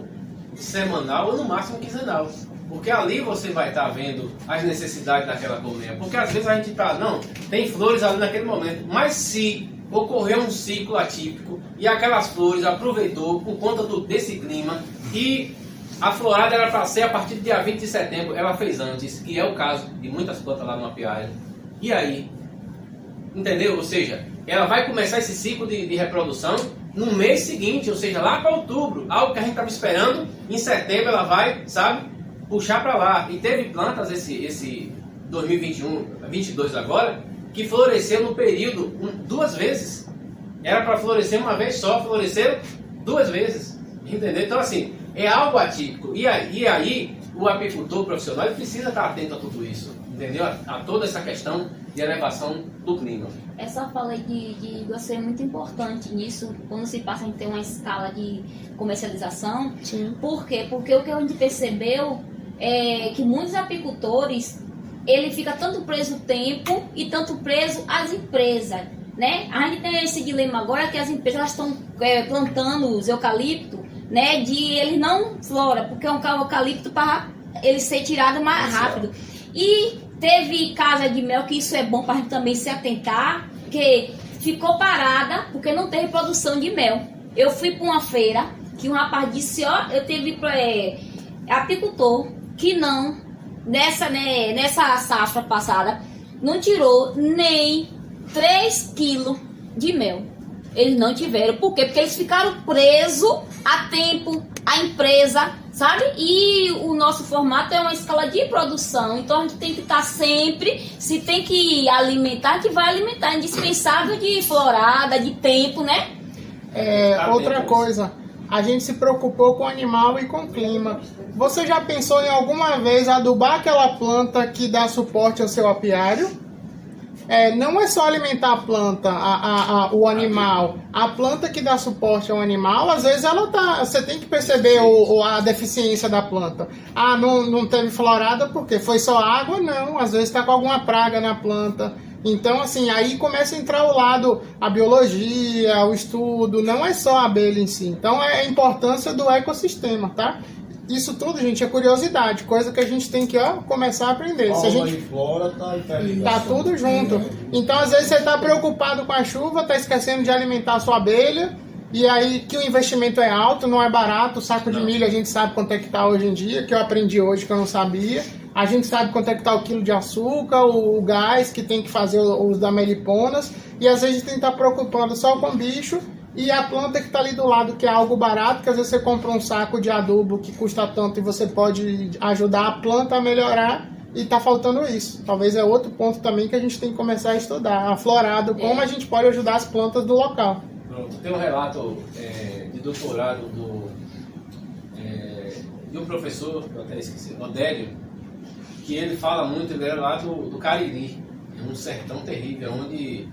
semanal ou no máximo quinzenal. Porque ali você vai estar vendo as necessidades daquela colmeia. Porque às vezes a gente tem flores ali naquele momento, mas se ocorreu um ciclo atípico e aquelas flores aproveitou por conta desse clima e a florada era para ser a partir do dia 20 de setembro, ela fez antes, que é o caso de muitas plantas lá no apiário. E aí, entendeu? Ou seja, ela vai começar esse ciclo de reprodução no mês seguinte, ou seja, lá para outubro, algo que a gente estava esperando, em setembro ela vai, puxar para lá. E teve plantas esse 2021, 22 agora, que floresceu no período 2 vezes. Era para florescer uma vez só, floresceram 2 vezes. Entendeu? Então, assim, é algo atípico. E aí o apicultor profissional ele precisa estar atento a tudo isso. Entendeu? A toda essa questão de elevação do clima. Essa fala de você é muito importante nisso, quando se passa a ter uma escala de comercialização. Sim. Por quê? Porque o que a gente percebeu é que muitos apicultores ele fica tanto preso o tempo e tanto preso às empresas, né? A gente tem esse dilema agora que as empresas estão plantando os eucalipto, né? Ele não flora, porque é um eucalipto para ele ser tirado mais rápido. E teve casa de mel, que isso é bom para a gente também se atentar, que ficou parada porque não teve produção de mel. Eu fui para uma feira que um rapaz disse, eu teve apicultor que não... Nessa safra passada, não tirou nem 3 quilos de mel. Eles não tiveram. Por quê? Porque eles ficaram presos a tempo, a empresa, sabe? E o nosso formato é uma escala de produção. Então a gente tem que estar sempre, se tem que alimentar, a gente vai alimentar. É indispensável de florada, de tempo, né? Outra coisa, a gente se preocupou com o animal e com o clima. Você já pensou em alguma vez adubar aquela planta que dá suporte ao seu apiário? Não é só alimentar a planta, o animal. A planta que dá suporte ao animal, às vezes você tem que perceber a deficiência da planta. Não teve florada porque foi só água? Não, às vezes está com alguma praga na planta. Então, assim, aí começa a entrar o lado, a biologia, o estudo, não é só a abelha em si. Então, é a importância do ecossistema, tá? Isso tudo, gente, é curiosidade, coisa que a gente tem que começar a aprender. Se a gente... e flora tá tudo junto. Então, às vezes, você está preocupado com a chuva, está esquecendo de alimentar a sua abelha, e aí que o investimento é alto, não é barato. O saco de milho a gente sabe quanto é que está hoje em dia, que eu aprendi hoje que eu não sabia. A gente sabe quanto é que está o quilo de açúcar, o gás que tem que fazer os da meliponas, e às vezes a gente tem que estar preocupando só com o bicho. E a planta que está ali do lado, que é algo barato, que às vezes você compra um saco de adubo que custa tanto e você pode ajudar a planta a melhorar, e está faltando isso. Talvez é outro ponto também que a gente tem que começar a estudar, aflorado, como a gente pode ajudar as plantas do local. Pronto. Tem um relato de doutorado de um professor, eu até esqueci, Odélio, que ele fala muito, ele era lá do Cariri, um sertão terrível, onde...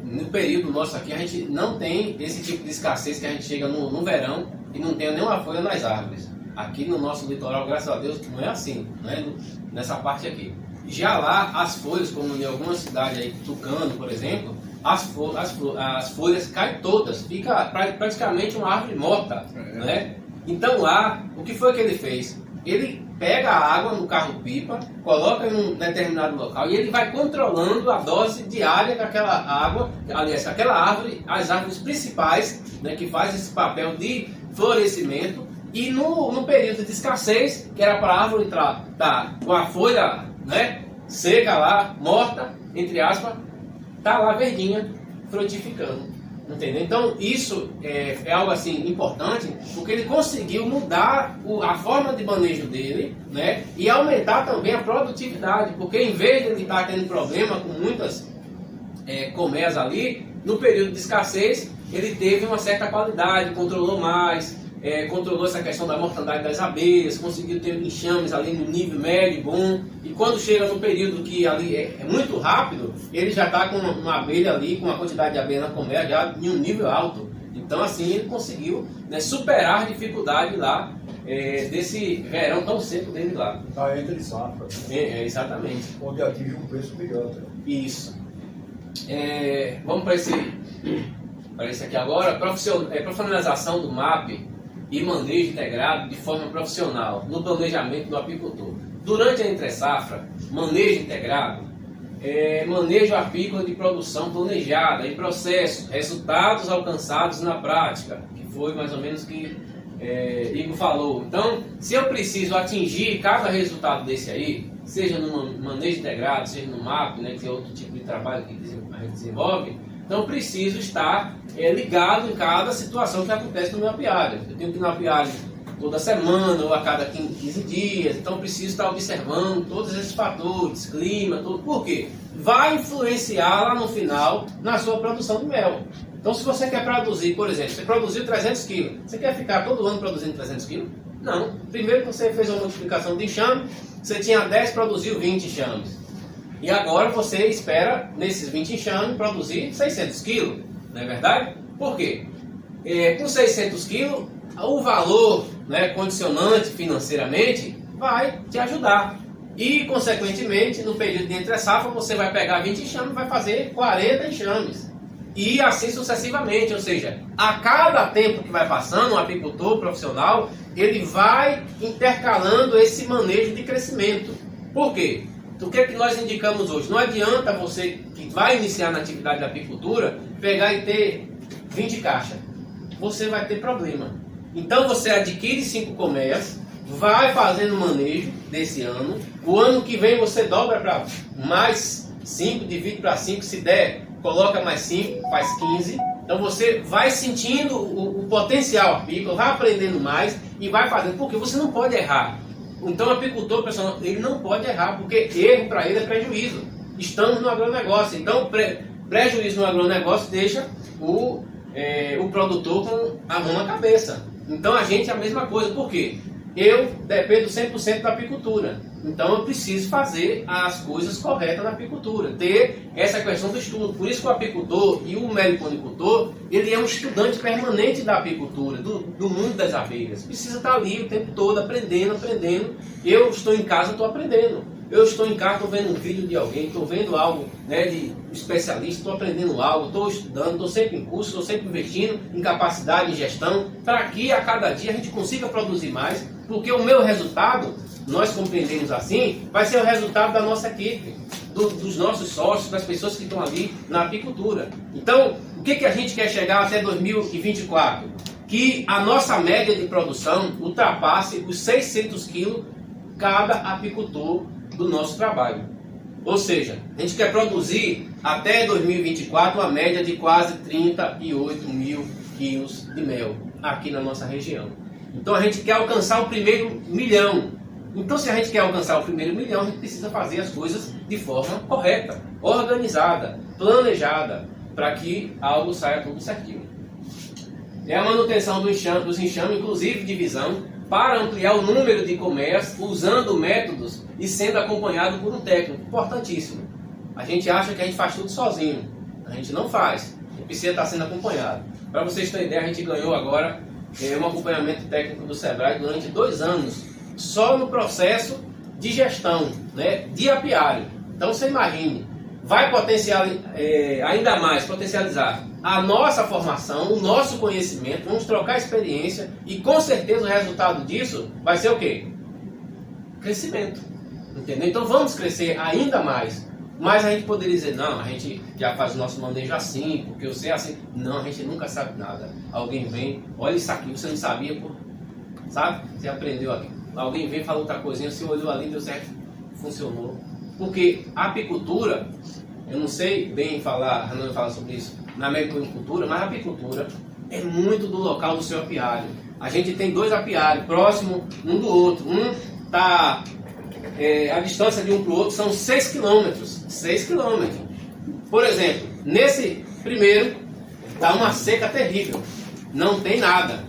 no período nosso aqui a gente não tem esse tipo de escassez que a gente chega no verão e não tem nenhuma folha nas árvores. Aqui no nosso litoral, graças a Deus, não é assim, né? Nessa parte aqui. Já lá, as folhas, como em alguma cidade aí, Tucano, por exemplo, as folhas caem todas, fica praticamente uma árvore morta, né? Então lá, o que foi que ele fez? Ele pega a água no carro-pipa, coloca em um determinado local e ele vai controlando a dose diária daquela água, aliás, aquela árvore, as árvores principais, né, que faz esse papel de florescimento, e no período de escassez, que era para a árvore tá com a folha, né, seca lá, morta, entre aspas, tá lá verdinha, frutificando. Entendeu? Então isso é algo assim importante, porque ele conseguiu mudar a forma de manejo dele, né, e aumentar também a produtividade, porque em vez de ele estar tendo problema com muitas colmeias ali, no período de escassez ele teve uma certa qualidade, controlou mais, controlou essa questão da mortandade das abelhas, conseguiu ter enxames ali no nível médio, bom, e quando chega no período que ali é muito rápido, ele já está com uma abelha ali, com uma quantidade de abelha na colmeia já em um nível alto. Então assim ele conseguiu, né, superar a dificuldade lá desse verão tão seco dele lá. Está entre safra. Exatamente. Onde atinge um preço melhor. Isso. Vamos para esse aqui agora, profissionalização do MAP e manejo integrado de forma profissional no planejamento do apicultor. Durante a entre-safra, manejo integrado, manejo apícola de produção planejada em processo, resultados alcançados na prática, que foi mais ou menos o que Igor falou. Então, se eu preciso atingir cada resultado desse aí, seja no manejo integrado, seja no MAP, né, que é outro tipo de trabalho que a gente desenvolve, então preciso estar ligado em cada situação que acontece no meu apiário. Eu tenho que ir no apiário toda semana ou a cada 15 dias, então preciso estar observando todos esses fatores, clima, tudo. Por quê? Vai influenciar lá no final na sua produção de mel. Então se você quer produzir, por exemplo, você produziu 300 kg, você quer ficar todo ano produzindo 300 kg? Não. Primeiro que você fez uma multiplicação de enxame, você tinha 10, produziu 20 enxames. E agora você espera, nesses 20 enxames, produzir 600 quilos, não é verdade? Por quê? Com 600 quilos, o valor, né, condicionante financeiramente vai te ajudar. E, consequentemente, no período de entre-safra, você vai pegar 20 enxames e vai fazer 40 enxames. E assim sucessivamente, ou seja, a cada tempo que vai passando, um apicultor profissional, ele vai intercalando esse manejo de crescimento. Por quê? O que é que nós indicamos hoje? Não adianta você que vai iniciar na atividade da apicultura pegar e ter 20 caixas. Você vai ter problema. Então você adquire 5 colmeias, vai fazendo manejo desse ano. O ano que vem você dobra para mais 5, divide para 5, se der, coloca mais 5, faz 15. Então você vai sentindo o potencial apícola, vai aprendendo mais e vai fazendo. Porque você não pode errar. Então o apicultor, pessoal, ele não pode errar, porque erro para ele é prejuízo. Estamos no agronegócio, então prejuízo no agronegócio deixa o produtor com a mão na cabeça. Então a gente é a mesma coisa, por quê? Eu dependo 100% da apicultura, então eu preciso fazer as coisas corretas na apicultura, ter essa questão do estudo. Por isso que o apicultor e o meliponicultor, ele é um estudante permanente da apicultura, do mundo das abelhas. Precisa estar ali o tempo todo aprendendo. Eu estou em casa, estou aprendendo. Eu estou em casa, estou vendo um vídeo de alguém, estou vendo algo, né, de especialista, estou aprendendo algo, estou estudando, estou sempre em curso, estou sempre investindo em capacidade, em gestão, para que a cada dia a gente consiga produzir mais, porque o meu resultado, nós compreendemos assim, vai ser o resultado da nossa equipe, dos nossos sócios, das pessoas que estão ali na apicultura. Então, o que a gente quer chegar até 2024? Que a nossa média de produção ultrapasse os 600 quilos cada apicultor do nosso trabalho. Ou seja, a gente quer produzir até 2024 uma média de quase 38 mil quilos de mel aqui na nossa região. Então a gente quer alcançar o primeiro milhão. Então se a gente quer alcançar o primeiro milhão, a gente precisa fazer as coisas de forma correta, organizada, planejada, para que algo saia tudo certinho. É a manutenção dos enxames, inclusive de visão, para ampliar o número de colmeias, usando métodos e sendo acompanhado por um técnico. Importantíssimo. A gente acha que a gente faz tudo sozinho. A gente não faz. A gente precisa estar sendo acompanhado. Para vocês terem ideia, a gente ganhou agora um acompanhamento técnico do Sebrae durante 2 anos, só no processo de gestão, né, de apiário. Então você imagine, vai ainda mais potencializar a nossa formação, o nosso conhecimento, vamos trocar experiência e com certeza o resultado disso vai ser o quê? Crescimento. Entendeu? Então vamos crescer ainda mais. Mas a gente poderia dizer, não, a gente já faz o nosso manejo assim, porque eu sei assim. Não, a gente nunca sabe nada. Alguém vem, olha isso aqui, você não sabia, pô. Sabe? Você aprendeu aqui. Alguém vem e fala outra coisinha, você olhou ali, deu certo, funcionou. Porque a apicultura, eu não sei bem falar, não falar sobre isso, na meliponicultura, mas a apicultura é muito do local do seu apiário. A gente tem 2 apiários próximos um do outro. Um está a distância de um para o outro são 6 quilômetros. 6 quilômetros. Por exemplo, nesse primeiro está uma seca terrível. Não tem nada.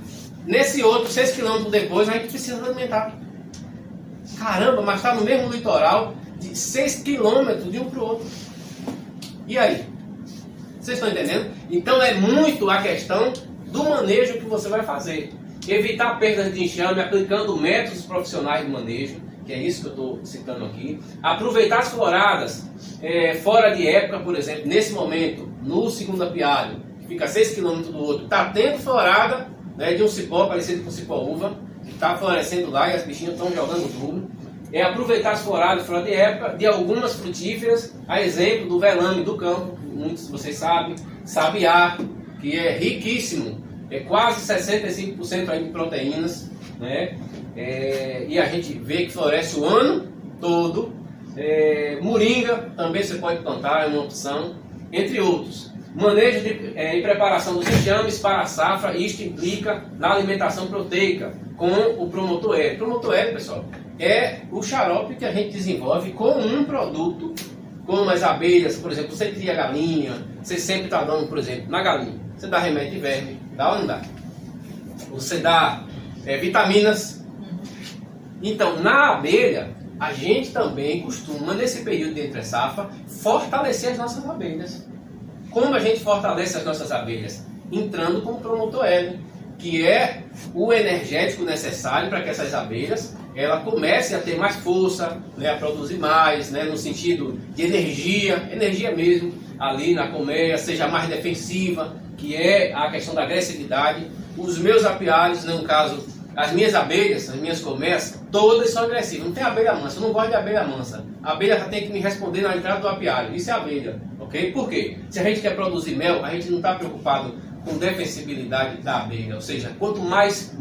Nesse outro, 6 quilômetros depois, a gente precisa alimentar. Caramba, mas está no mesmo litoral de 6 quilômetros de um para o outro. E aí? Vocês estão entendendo? Então é muito a questão do manejo que você vai fazer. Evitar perdas de enxame aplicando métodos profissionais de manejo, que é isso que eu estou citando aqui. Aproveitar as floradas fora de época, por exemplo, nesse momento, no segundo apiário, que fica a 6 km do outro, está tendo florada, né, de um cipó parecido com cipó-uva, que está florescendo lá e as bichinhas estão jogando tudo. É aproveitar as floradas fora de época de algumas frutíferas, a exemplo do velame do campo, muitos de vocês sabem, sabiá, que é riquíssimo, é quase 65% aí de proteínas, né? E a gente vê que floresce o ano todo. Moringa também você pode plantar, é uma opção, entre outros. Manejo e preparação dos enxames para a safra, isto implica na alimentação proteica com o promotor hélio. O promotor hélio, pessoal, é o xarope que a gente desenvolve com um produto, como as abelhas, por exemplo. Você cria galinha, você sempre está dando, por exemplo, na galinha, você dá remédio de verme, dá ou não dá? Você dá vitaminas. Então, na abelha, a gente também costuma, nesse período de entre safra, fortalecer as nossas abelhas. Como a gente fortalece as nossas abelhas? Entrando com o promotor hélio, que é o energético necessário para que essas abelhas comecem a ter mais força, né, a produzir mais, né, no sentido de energia mesmo, ali na colmeia, seja mais defensiva, que é a questão da agressividade. Os meus apiários, no caso, as minhas abelhas, as minhas colmeias, todas são agressivas. Não tem abelha mansa, eu não gosto de abelha mansa. A abelha já tem que me responder na entrada do apiário. Isso é abelha, ok? Por quê? Se a gente quer produzir mel, a gente não está preocupado com defensibilidade da abelha. Ou seja, quanto mais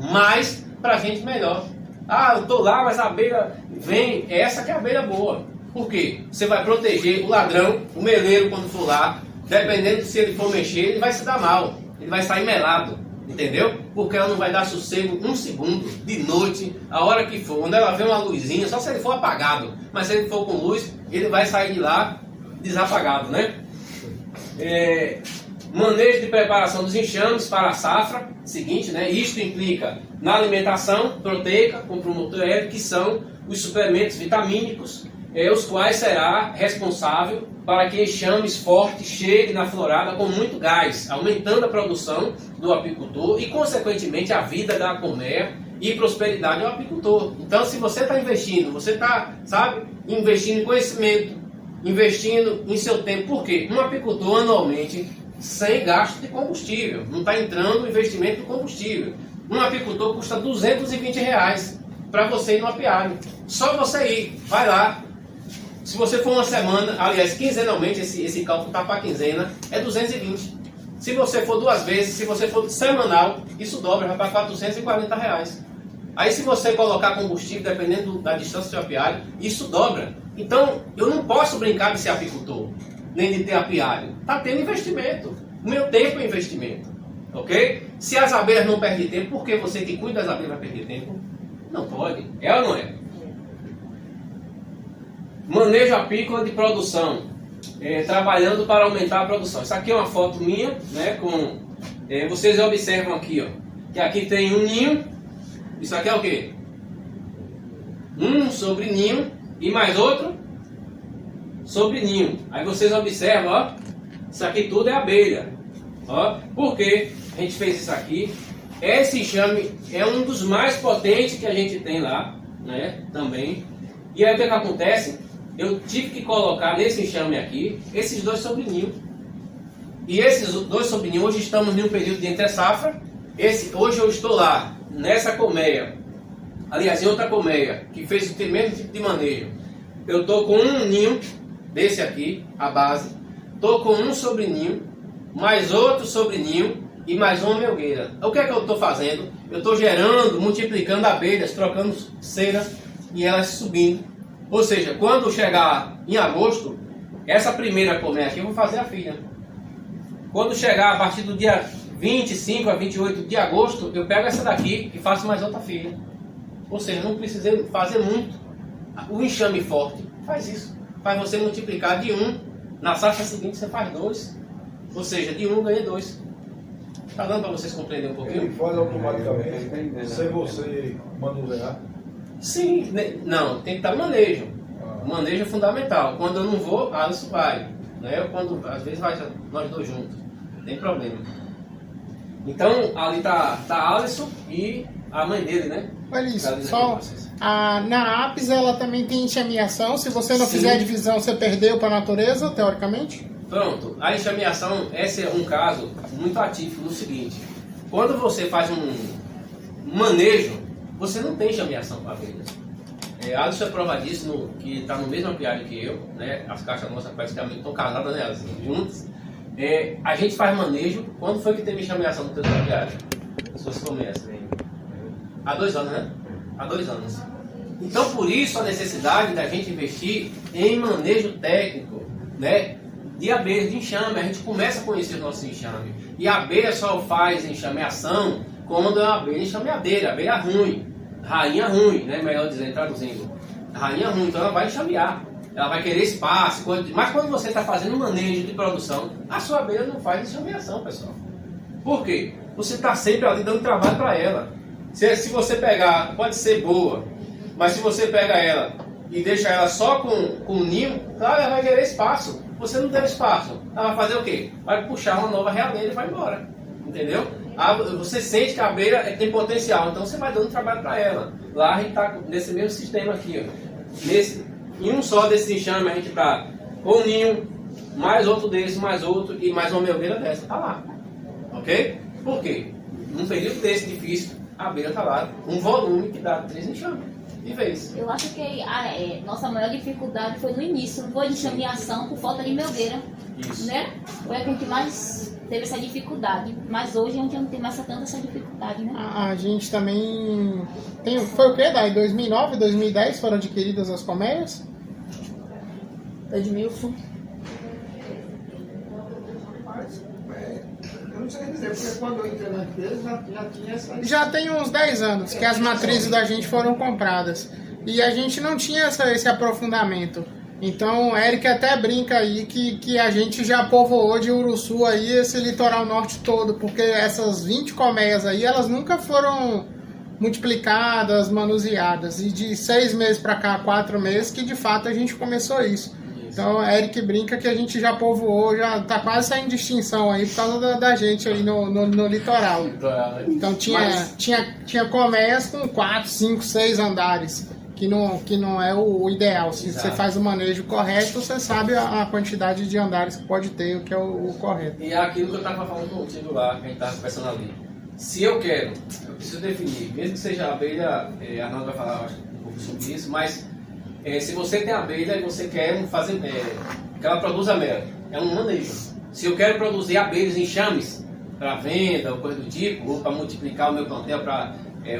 para a gente melhor. Ah, eu estou lá, mas a abelha vem. Essa que é a abelha boa. Por quê? Você vai proteger o ladrão, o meleiro, quando for lá. Dependendo se ele for mexer, ele vai se dar mal. Ele vai sair melado. Entendeu? Porque ela não vai dar sossego 1 segundo, de noite, a hora que for. Quando ela vê uma luzinha, só se ele for apagado. Mas se ele for com luz, ele vai sair de lá desapagado, né? Manejo de preparação dos enxames para a safra. Seguinte, né? Isto implica na alimentação proteica com promotor hélio, que são os suplementos vitamínicos, os quais será responsável para que enxames fortes cheguem na florada com muito gás, aumentando a produção do apicultor e, consequentemente, a vida da colmeia e prosperidade ao apicultor. Então, se você está investindo, você está, sabe, investindo em conhecimento, investindo em seu tempo. Por quê? Um apicultor, anualmente, sem gasto de combustível. Não está entrando investimento de combustível. Um apicultor custa R$220 para você ir no apiário. Só você ir, vai lá. Se você for uma semana, aliás, quinzenalmente, esse cálculo está para quinzena, é 220. Se você for 2 vezes, se você for semanal, isso dobra, vai para R$440. Aí se você colocar combustível, dependendo da distância do seu apiário, isso dobra. Então, eu não posso brincar de ser apicultor, nem de ter apiário. Está tendo investimento. O meu tempo é investimento. Ok? Se as abelhas não perdem tempo, por que você que cuida das abelhas vai perder tempo? Não pode. É ou não é? Manejo apícola de produção. Trabalhando para aumentar a produção. Isso aqui é uma foto minha, né? Vocês observam aqui, ó, que aqui tem um ninho. Isso aqui é o quê? Um sobre ninho e mais outro sobre ninho. Aí vocês observam, ó, isso aqui tudo é abelha. Ó, por que a gente fez isso aqui? Esse enxame é um dos mais potentes que a gente tem lá, né? Também. E aí o que acontece? Eu tive que colocar nesse enxame aqui esses 2 sobrinhos. E esses 2 sobrinhos, hoje estamos em um período de entre-safra. Hoje eu estou lá, nessa colmeia, aliás, em outra colmeia, que fez o mesmo tipo de manejo. Eu estou com um ninho desse aqui, a base. Estou com um sobrinho, mais outro sobrinho e mais uma melgueira. O que é que eu estou fazendo? Eu estou gerando, multiplicando abelhas, trocando cera e elas subindo. Ou seja, quando chegar em agosto, essa primeira colmeia aqui eu vou fazer a filha. Quando chegar a partir do dia 25 a 28 de agosto, eu pego essa daqui e faço mais outra filha. Ou seja, não precisei fazer muito. O enxame forte faz isso. Faz você multiplicar de 1. Na safra seguinte você faz 2. Ou seja, de 1 ganha 2. Está dando para vocês compreenderem um pouquinho? Ele faz automaticamente, sem você manusear? Sim, não, tem que estar manejo. O manejo é fundamental. Quando eu não vou, Alisson vai. Né? Quando, às vezes vai nós dois juntos. Não tem problema. Então, ali tá Alisson e a mãe dele, né? Olha isso, só na Apis ela também tem enxameação. Se você não fizer a divisão, você perdeu para a natureza, teoricamente? Pronto, a enxameação, esse é um caso muito atípico no seguinte: quando você faz um manejo, você não tem enxameação para abelhas. Alisson é prova disso, que está no mesmo apiário que eu, né? As caixas nossas praticamente estão casadas, né? Elas juntas. A gente faz manejo. Quando foi que teve enxameação no teu apiário? Se você começa. Há 2 anos, né? Há 2 anos. Então, por isso a necessidade da gente investir em manejo técnico, né? De abelhas, de enxame. A gente começa a conhecer o nosso enxame. E a abelha só faz enxameação quando é uma abelha enxameadeira, abelha ruim, rainha ruim, né? Melhor dizendo, traduzindo. Rainha ruim, então ela vai enxamear. Ela vai querer espaço. Mas quando você está fazendo manejo de produção, a sua abelha não faz enxameação, pessoal. Por quê? Você está sempre ali dando trabalho para ela. Se você pegar, pode ser boa, mas se você pega ela e deixa ela só com o ninho, claro, ela vai querer espaço. Você não tem espaço. Ela vai fazer o quê? Vai puxar uma nova realdeira e vai embora. Entendeu? Você sente que a abelha tem potencial, então você vai dando trabalho para ela. Lá a gente está nesse mesmo sistema aqui, ó. Em um só desse enxame a gente está com um ninho, mais outro desse, mais outro e mais uma melgueira dessa. Está lá. Ok? Por quê? Num período desse difícil, a abelha está lá, um volume que dá 3 enxames de vez. Eu acho que nossa maior dificuldade foi no início, não foi de enxameação por falta de melgueira. Isso. Né? Foi a que a gente mais teve essa dificuldade, mas hoje a gente não tem mais tanta essa dificuldade, né? A gente também tem, foi o que, Dai? 2009, 2010 foram adquiridas as colmeias? Edmilson. Eu não sei dizer, porque quando eu entrei na empresa já tinha essa... Já tem uns 10 anos que as matrizes da gente foram compradas. E a gente não tinha esse aprofundamento. Então, o Eric até brinca aí que a gente já povoou de Uruçu aí esse litoral norte todo, porque essas 20 colmeias aí, elas nunca foram multiplicadas, manuseadas. E de 6 meses para cá, 4 meses, que de fato a gente começou isso. Então, Eric brinca que a gente já povoou, já tá quase saindo de extinção aí por causa da gente aí no litoral. Então, tinha comércio com 4, 5, 6 andares, que não é o ideal. Se você faz o manejo correto, você sabe a quantidade de andares que pode ter, o que é o correto. E é aquilo que eu estava falando contigo lá, que a gente estava conversando ali. Se eu preciso definir, mesmo que seja abelha, a Arnaldo vai falar acho, um pouco sobre isso, mas se você tem abelha e você quer fazer que ela produza mel, é um manejo. Se eu quero produzir abelhas, enxames, para venda ou coisa do tipo, ou para multiplicar o meu plantel para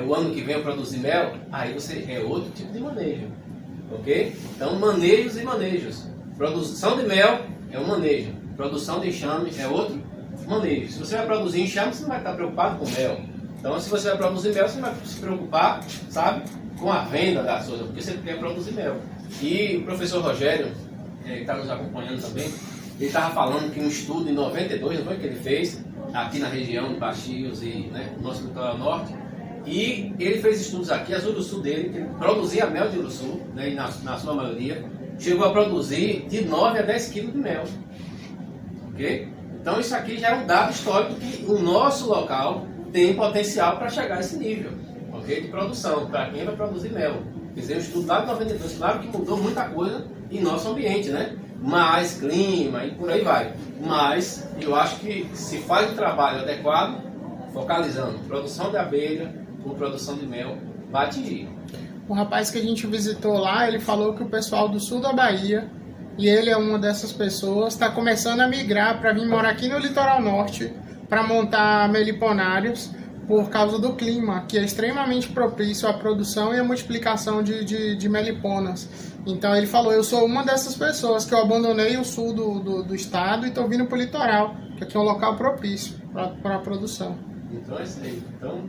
o ano que vem eu produzir mel, aí você é outro tipo de manejo, ok? Então, manejos e manejos. Produção de mel é um manejo, produção de enxame é outro manejo. Se você vai produzir enxame, você não vai estar preocupado com mel. Então, se você vai produzir mel, você vai se preocupar, sabe, com a venda das coisas, porque você quer produzir mel. E o professor Rogério, que está nos acompanhando também, ele estava falando que um estudo em 92, não foi que ele fez, aqui na região de Baxios e no nosso litoral norte, e ele fez estudos aqui, as uruçu dele, que ele produzia mel de uruçu, na sua maioria, chegou a produzir de 9 a 10 quilos de mel. Ok? Então isso aqui já é um dado histórico que o nosso local tem potencial para chegar a esse nível, ok? De produção, para quem vai produzir mel. Quer dizer, o estudo lá de 92, claro que mudou muita coisa em nosso ambiente, né? Mais clima e por aí vai. Mas eu acho que se faz o trabalho adequado, focalizando produção de abelha com produção de mel, vai atingir. O rapaz que a gente visitou lá, ele falou que o pessoal do sul da Bahia, e ele é uma dessas pessoas, está começando a migrar para vir morar aqui no litoral norte para montar meliponários por causa do clima, que é extremamente propício à produção e à multiplicação de meliponas. Então ele falou, eu sou uma dessas pessoas que eu abandonei o sul do estado e estou vindo para o litoral, que aqui é um local propício para a produção. Então é isso aí. Então,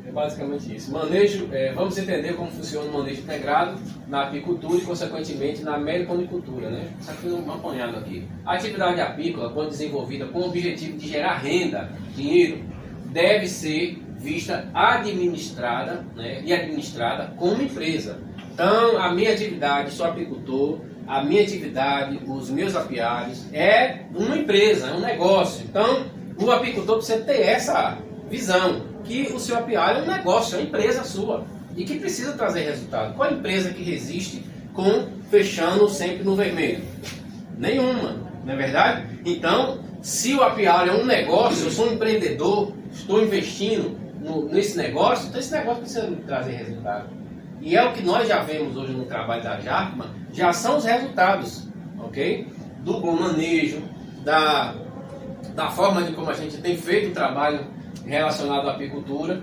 é basicamente isso. Manejo, vamos entender como funciona o manejo integrado na apicultura e, consequentemente, na meliponicultura, né? Só que um apanhado aqui. A atividade apícola, quando desenvolvida com o objetivo de gerar renda, dinheiro, deve ser vista administrada, né? E administrada como empresa. Então, a minha atividade, sou apicultor, a minha atividade, os meus apiários, é uma empresa, é um negócio. Então, o apicultor precisa ter essa visão, que o seu apiário é um negócio, é uma empresa sua, e que precisa trazer resultado. Qual empresa que resiste com fechando sempre no vermelho? Nenhuma, não é verdade? Então, se o apiário é um negócio, eu sou um empreendedor, estou investindo nesse negócio, então esse negócio precisa trazer resultado. E é o que nós já vemos hoje no trabalho da Jacma, já são os resultados, ok? Do bom manejo, da forma de como a gente tem feito o trabalho relacionado à apicultura.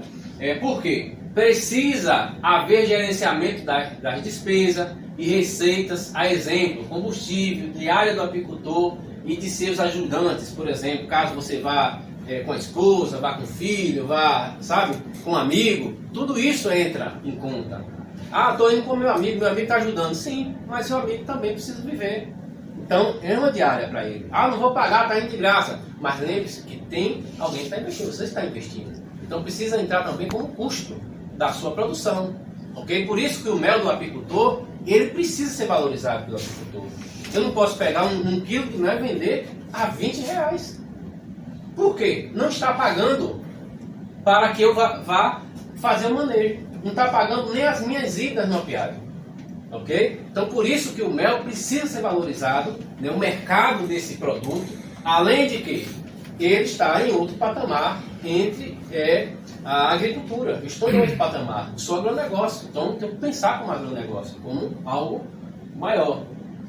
Por quê? Precisa haver gerenciamento das despesas e receitas, a exemplo, combustível, diária do apicultor e de seus ajudantes, por exemplo, caso você vá com a esposa, vá com o filho, vá, sabe, com um amigo, tudo isso entra em conta. Ah, estou indo com meu amigo está ajudando. Sim, mas seu amigo também precisa viver. Então, é uma diária para ele. Ah, não vou pagar, está indo de graça. Mas lembre-se que tem alguém que está investindo, você está investindo. Então, precisa entrar também como custo da sua produção. Ok? Por isso que o mel do apicultor, ele precisa ser valorizado pelo apicultor. Eu não posso pegar um quilo de mel e vender a R$20. Por quê? Não está pagando para que eu vá fazer o manejo. Não está pagando nem as minhas idas no apiário. Ok? Então, por isso que o mel precisa ser valorizado, né, o mercado desse produto, além de que ele está em outro patamar entre a agricultura. Eu estou em outro patamar, sou agronegócio, então tenho que pensar como agronegócio, como algo maior.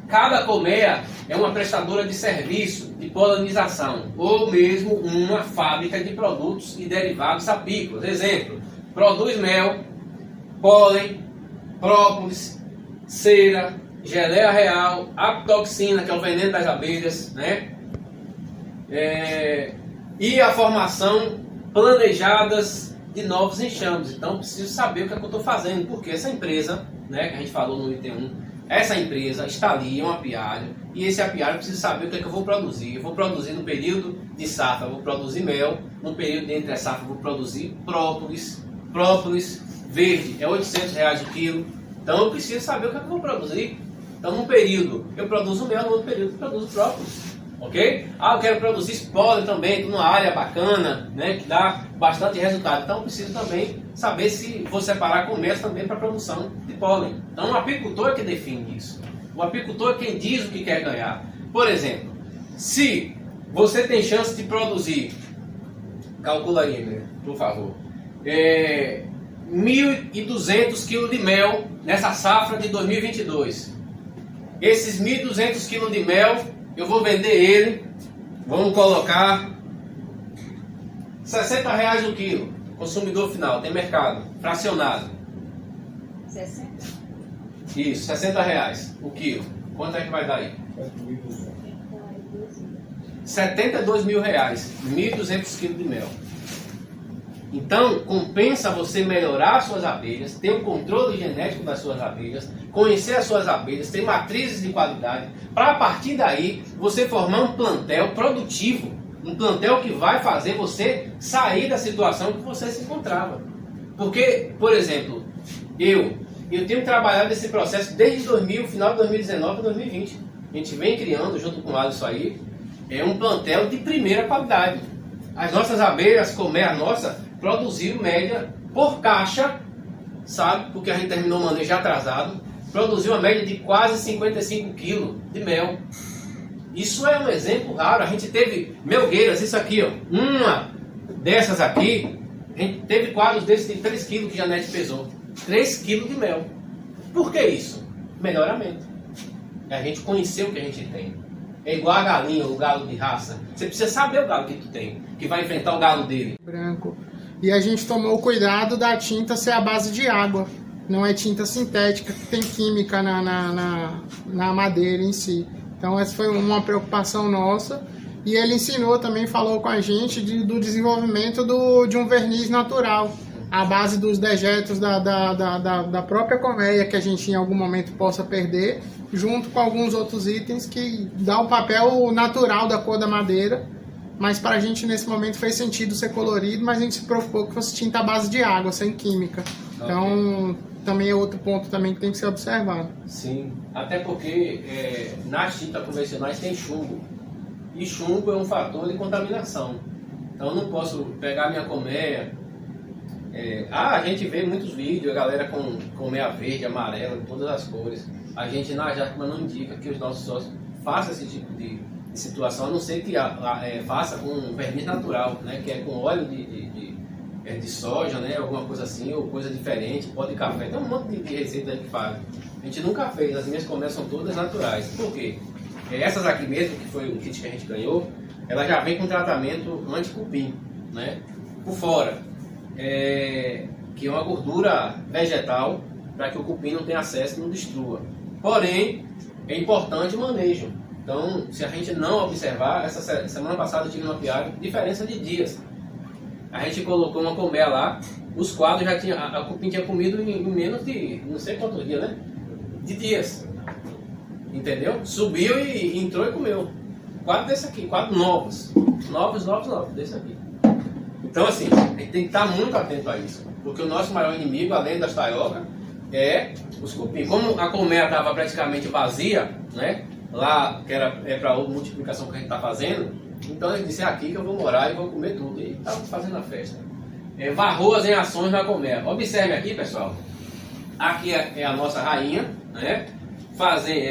Cada colmeia é uma prestadora de serviço de polinização, ou mesmo uma fábrica de produtos e derivados apícolas. Exemplo, produz mel, pólen, própolis, cera, geleia real, apitoxina, que é o veneno das abelhas, né? E a formação planejadas de novos enxames. Então, preciso saber o que é que eu estou fazendo, porque essa empresa, né, que a gente falou no item 1, essa empresa está ali, é um apiário, e esse apiário precisa saber o que é que eu vou produzir. Eu vou produzir no período de safra, eu vou produzir mel, no período de entre safra, eu vou produzir própolis verde, é R$800 o quilo. Então eu preciso saber o que é que eu vou produzir. Então, num período eu produzo mel, no outro período eu produzo própolis. Ok? Eu quero produzir pólen também, numa área bacana, né, que dá bastante resultado. Então, eu preciso também saber se vou separar comércio também para produção de pólen. Então, o apicultor é que define isso. O apicultor é quem diz o que quer ganhar. Por exemplo, se você tem chance de produzir, calcula aí, né, por favor, 1.200 kg de mel nessa safra de 2022. Esses 1.200 kg de mel, eu vou vender ele, vamos colocar R$60 o quilo, consumidor final, tem mercado, fracionado. 60. Isso, R$60 o quilo. Quanto é que vai dar aí? 72 mil reais, 1.200 kg de mel. Então, compensa você melhorar as suas abelhas, ter o controle genético das suas abelhas, conhecer as suas abelhas, ter matrizes de qualidade, para a partir daí você formar um plantel produtivo, um plantel que vai fazer você sair da situação que você se encontrava. Porque, por exemplo, eu tenho trabalhado esse processo desde final de 2019 a 2020. A gente vem criando, junto com o Alisson aí, um plantel de primeira qualidade. As nossas abelhas, como é a nossa, produziu média por caixa, sabe? Porque a gente terminou o manejo atrasado, produziu uma média de quase 55 kg de mel. Isso é um exemplo raro. A gente teve melgueiras, isso aqui, ó, uma dessas aqui, a gente teve quadros desses de 3 kg que Janete pesou. 3 kg de mel. Por que isso? Melhoramento. É a gente conhecer o que a gente tem. É igual a galinha, o galo de raça. Você precisa saber o galo que tu tem, que vai enfrentar o galo dele. Branco. E a gente tomou o cuidado da tinta ser a base de água. Não é tinta sintética, que tem química na madeira em si. Então essa foi uma preocupação nossa. E ele ensinou também, falou com a gente do desenvolvimento de um verniz natural. A base dos dejetos da própria colmeia, que a gente em algum momento possa perder, junto com alguns outros itens que dá o papel natural da cor da madeira. Mas para a gente nesse momento fez sentido ser colorido, mas a gente se preocupou que fosse tinta à base de água, sem química. Então também é outro ponto também que tem que ser observado. Sim, até porque nas tintas convencionais tem chumbo. E chumbo é um fator de contaminação. Então eu não posso pegar minha colmeia. A gente vê muitos vídeos, a galera com colmeia verde, amarela, todas as cores. A gente na Jacma não indica que os nossos sócios façam esse tipo de situação, a não ser que faça com verniz natural, né, que é com óleo de soja, né, alguma coisa assim, ou coisa diferente, pó de café. Tem um monte de receitas que fazem. A gente nunca fez, as minhas colmeias são todas naturais. Por quê? Essas aqui mesmo, que foi o kit que a gente ganhou, ela já vem com tratamento anti-cupim, né, por fora. Que é uma gordura vegetal para que o cupim não tenha acesso e não destrua. Porém, é importante o manejo. Então, se a gente não observar, essa semana passada eu tive uma piada, diferença de dias. A gente colocou uma colmeia lá, os quadros já tinha, a cupim tinha comido em menos de não sei quantos dias, né? De dias. Entendeu? Subiu e entrou e comeu. Quadro desse aqui, quadros novos, desse aqui. Então, assim, a gente tem que estar muito atento a isso. Porque o nosso maior inimigo, além das taiocas, é os cupim. Como a colmeia estava praticamente vazia, né? Lá, que é para outra multiplicação que a gente está fazendo, então a gente disse, é aqui que eu vou morar e vou comer tudo. E estava fazendo a festa. Varroas em ações na colmeia. Observe aqui, pessoal. Aqui é a nossa rainha, né?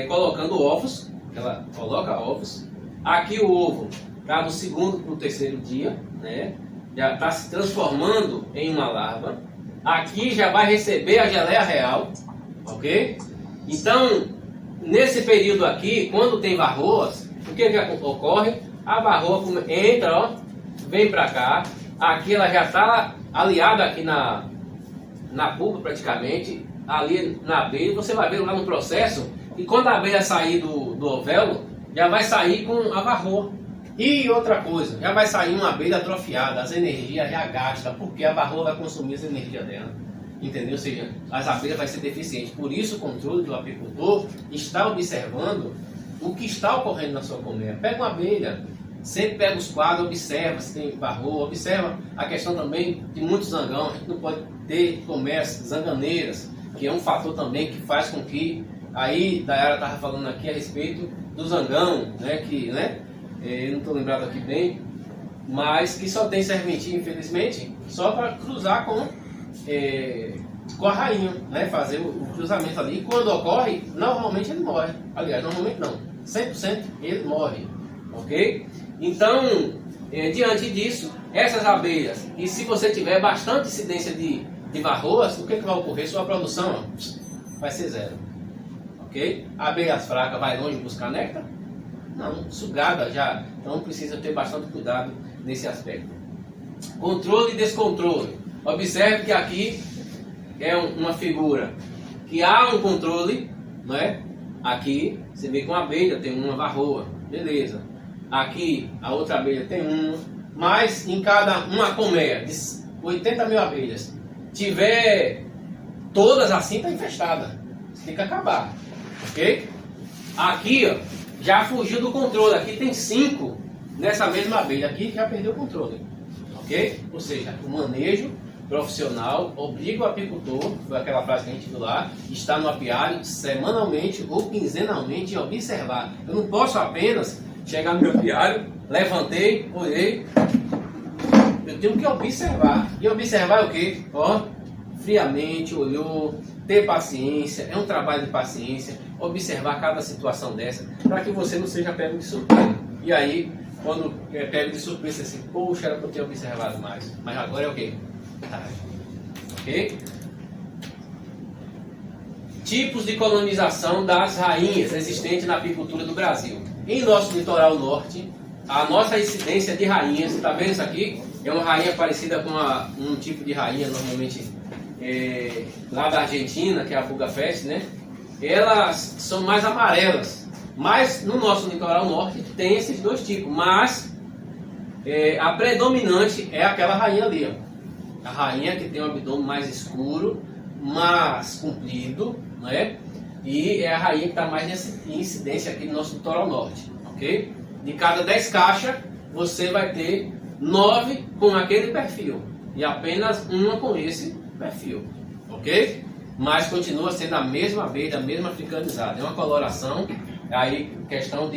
Colocando ovos. Ela coloca ovos. Aqui o ovo está no segundo para o terceiro dia, né? Já está se transformando em uma larva. Aqui já vai receber a geleia real, ok? Então, nesse período aqui, quando tem varroas, o que ocorre? A varroa entra, ó, vem para cá. Aqui ela já está aliada aqui na pulpa praticamente, ali na abelha. Você vai ver lá no processo, e quando a abelha sair do ovélo, já vai sair com a varroa. E outra coisa, já vai sair uma abelha atrofiada, as energias já gastam, porque a varroa vai consumir as energias dela. Entendeu? Ou seja, as abelhas vai ser deficiente. Por isso o controle do apicultor está observando o que está ocorrendo na sua colmeia. Pega uma abelha, sempre pega os quadros, observa se tem varroa, observa a questão também de muito zangão. A gente não pode ter colmeias zanganeiras, que é um fator também que faz com que Aí, Dayara estava falando aqui a respeito do zangão, né? Que, né? Eu não estou lembrado aqui bem, mas que só tem serventia, infelizmente, só para cruzar com a rainha, né? Fazer o cruzamento ali. E quando ocorre, normalmente ele morre. Aliás, normalmente não, 100% ele morre, ok? Então, diante disso, essas abelhas, e se você tiver bastante incidência de varroas, o que vai ocorrer? Sua produção vai ser zero, ok? Abelhas fracas vai longe buscar néctar? Não, sugada já. Então precisa ter bastante cuidado nesse aspecto. Controle e descontrole. Observe que aqui é uma figura que há um controle, não é? Aqui você vê que uma abelha tem uma varroa, beleza. Aqui a outra abelha tem uma, mas em cada uma colmeia de 80 mil abelhas tiver todas assim, está infestada. Você tem que acabar, ok? Aqui, ó, já fugiu do controle. Aqui tem 5 nessa mesma abelha. Aqui já perdeu o controle, ok? Ou seja, o manejo profissional obriga o apicultor, foi aquela frase que a gente viu lá, está no apiário semanalmente ou quinzenalmente e observar. Eu não posso apenas chegar no meu apiário, levantei, olhei. Eu tenho que observar. E observar é o quê? Ó, friamente, olhou, ter paciência, é um trabalho de paciência, observar cada situação dessa, para que você não seja pego de surpresa. E aí, quando é pego de surpresa, assim, poxa, era para eu ter observado mais. Mas agora é o quê? Tarde. Ok? Tipos de colonização das rainhas existentes na apicultura do Brasil. Em nosso litoral norte, a nossa incidência de rainhas, está vendo isso aqui? É uma rainha parecida com um tipo de rainha, normalmente lá da Argentina, que é a Bugafest, né? Elas são mais amarelas. Mas no nosso litoral norte tem esses dois tipos. Mas a predominante é aquela rainha ali, ó. A rainha que tem um abdômen mais escuro, mais comprido, né? E é a rainha que está mais nessa incidência aqui no nosso litoral norte, ok? De cada 10 caixas, você vai ter 9 com aquele perfil e apenas uma com esse perfil, ok? Mas continua sendo a mesma abelha, a mesma africanizada. É uma coloração, aí questão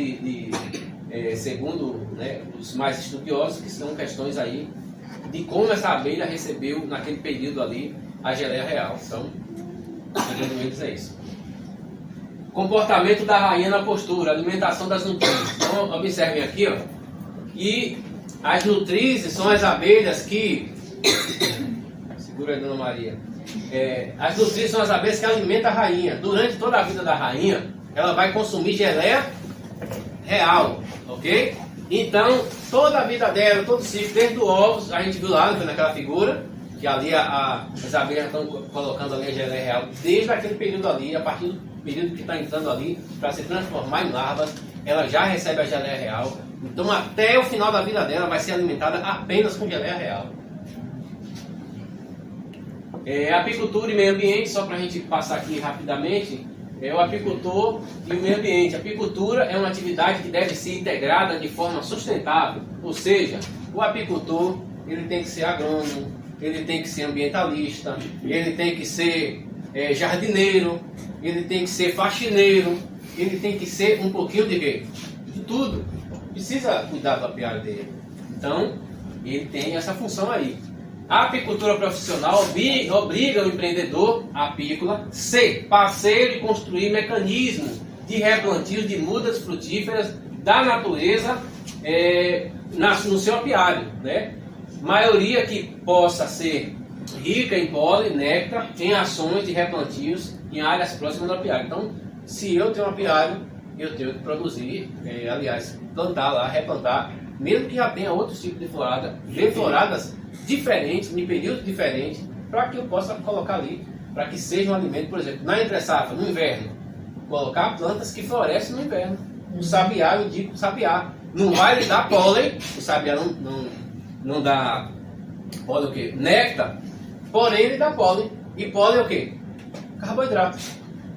segundo, né, os mais estudiosos, que são questões aí de como essa abelha recebeu naquele período ali a geleia real. Então, segundo eles é isso. Comportamento da rainha na postura, alimentação das nutrizes. Então, observem aqui, ó, que as nutrizes são as abelhas que... Segura aí, Dona Maria. As nutrizes são as abelhas que alimentam a rainha. Durante toda a vida da rainha, ela vai consumir geleia real, ok? Então, toda a vida dela, todo o ciclo, desde os ovos, a gente viu lá, naquela figura, que ali as abelhas estão colocando ali a geleia real, desde aquele período ali, a partir do período que está entrando ali, para se transformar em larvas, ela já recebe a geleia real. Então, até o final da vida dela, vai ser alimentada apenas com geleia real. Apicultura e meio ambiente, só para a gente passar aqui rapidamente, o apicultor e o meio ambiente. A apicultura é uma atividade que deve ser integrada de forma sustentável, ou seja, o apicultor ele tem que ser agrônomo, ele tem que ser ambientalista, ele tem que ser jardineiro, ele tem que ser faxineiro, ele tem que ser um pouquinho de quê? De tudo. Precisa cuidar do apiário dele. Então, ele tem essa função aí. A apicultura profissional obriga o empreendedor apícola a ser parceiro e construir mecanismos de replantio de mudas frutíferas da natureza no seu apiário, né? Maioria que possa ser rica em pólen, néctar, em ações de replantios em áreas próximas do apiário. Então, se eu tenho um apiário, eu tenho que produzir, aliás, plantar lá, replantar, mesmo que já tenha outros tipos de florada, floradas diferentes, em períodos diferentes, para que eu possa colocar ali, para que seja um alimento, por exemplo, na entre-safra, no inverno, colocar plantas que florescem no inverno. O sabiá, eu digo sabiá, não vai lhe dar pólen, o sabiá não dá pólen o quê? Néctar, porém ele dá pólen, e pólen é o quê? Carboidrato.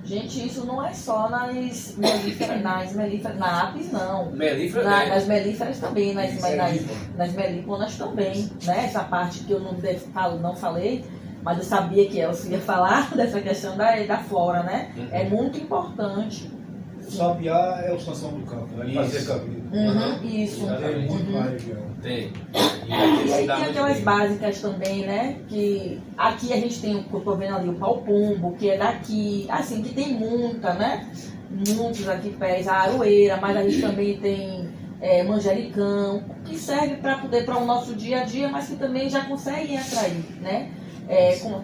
Gente, isso não é só nas melíferas, na apis não. Nas melíferas também, nas melíponas também, né? Essa parte que eu não falei, mas eu sabia que Elcio ia falar dessa questão da flora, né? Uhum. É muito importante. O sabiá é o Sansão do campo, né? Fazer cabelo. Isso. Tem muito na região. Tem. E aí tem aquelas básicas também, né? Que aqui a gente tem, eu tô vendo ali, o pau-pombo, que é daqui, assim, que tem muita, né? Muitos aqui pés, a aroeira, mas a gente também tem manjericão, que serve para o nosso dia a dia, mas que também já conseguem atrair, né?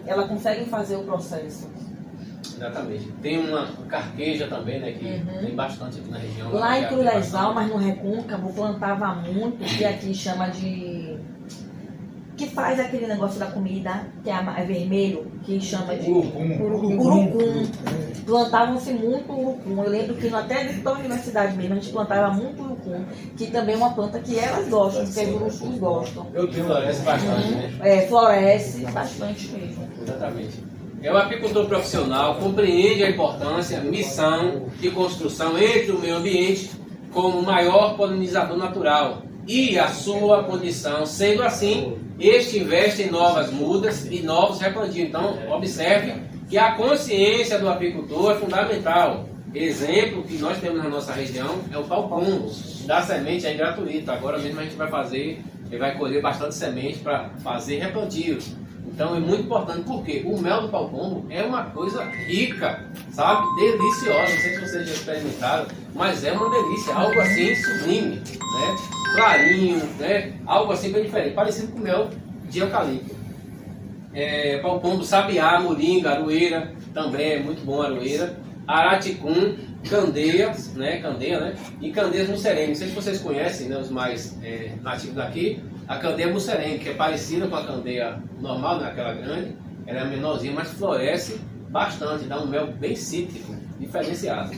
Ela consegue fazer o processo. Exatamente. Tem uma carqueja também, né? Que tem bastante aqui na região. Lá em Cruz das Almas, no Recôncavo, plantava muito, que aqui chama de... que faz aquele negócio da comida, que é vermelho, que chama de urucum. Plantavam-se muito urucum. Eu lembro que até dentro da universidade mesmo, a gente plantava muito urucum, que também é uma planta que elas gostam, que os urucus gostam. Eu tenho Floresce bastante, né? Floresce bastante mesmo. Exatamente. O apicultor profissional compreende a importância, missão e construção entre o meio ambiente como o maior polinizador natural e a sua condição. Sendo assim, este investe em novas mudas e novos replantios. Então, observe que a consciência do apicultor é fundamental. Exemplo que nós temos na nossa região é o pau-pombo, da semente aí gratuita. Agora mesmo a gente vai fazer, vai colher bastante semente para fazer replantios. Então é muito importante, porque o mel do pau-pombo é uma coisa rica, sabe? Deliciosa. Não sei se vocês já experimentaram, mas é uma delícia, algo assim sublime, né? Clarinho, né? Algo assim bem diferente, parecido com mel de eucalipto. Pau-pombo, sabiá, moringa, aroeira, também é muito bom a aroeira, araticum, candeias, né? Candeia, né? E candeias musserene. Não sei se vocês conhecem, né? Os mais nativos daqui. A candeia musserene, que é parecida com a candeia normal, né? Aquela grande, ela é menorzinha, mas floresce bastante, dá um mel bem cítrico, diferenciado.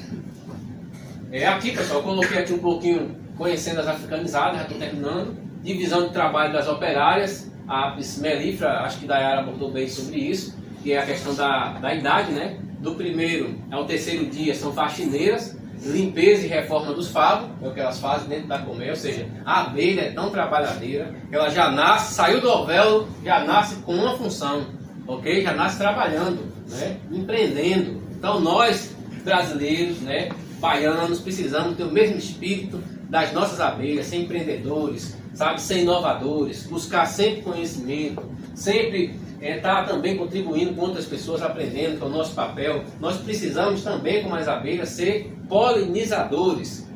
Aqui, pessoal, eu coloquei aqui um pouquinho conhecendo as africanizadas, já estou terminando. Divisão de trabalho das operárias, a apis mellifera, acho que Dayara abordou bem sobre isso, que é a questão da idade, né? Do primeiro ao terceiro dia são faxineiras, limpeza e reforma dos favos, é o que elas fazem dentro da colmeia, ou seja, a abelha é tão trabalhadeira que ela já nasce, saiu do ovéolo, já nasce com uma função, ok? Já nasce trabalhando, né? Empreendendo. Então nós, brasileiros, né, baianos, precisamos ter o mesmo espírito das nossas abelhas, ser empreendedores, sabe, ser inovadores, buscar sempre conhecimento, sempre estar também contribuindo com outras pessoas, aprendendo, que é o nosso papel. Nós precisamos também, como as abelhas, ser polinizadores.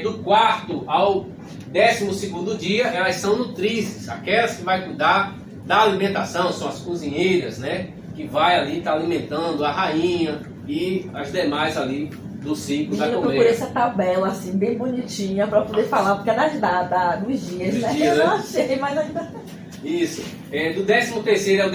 Do 4º ao 12º dia, elas são nutrizes, aquelas que vai cuidar da alimentação, são as cozinheiras, né? Que vai ali estar alimentando a rainha e as demais ali do ciclo da colmeia. Eu procurei essa tabela assim, bem bonitinha, para poder falar, porque é das datas, dos dias, né? Dias, eu não achei, mas ainda... Isso. Do 13º ao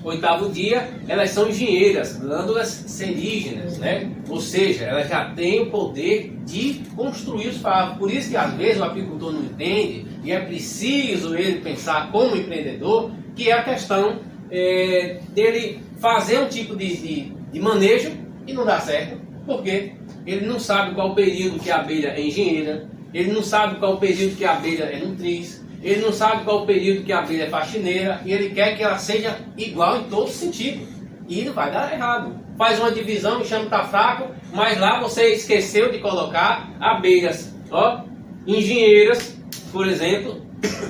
18º dia, elas são engenheiras, glândulas serígenas, né? Ou seja, elas já têm o poder de construir os favos. Por isso que às vezes o apicultor não entende, e é preciso ele pensar como empreendedor, que é a questão dele fazer um tipo de manejo e não dá certo. Por quê? Ele não sabe qual o período que a abelha é engenheira, ele não sabe qual o período que a abelha é nutriz, ele não sabe qual o período que a abelha é faxineira, e ele quer que ela seja igual em todo sentido. E não vai dar errado. Faz uma divisão, chama que está fraco, mas lá você esqueceu de colocar abelhas, engenheiras, por exemplo,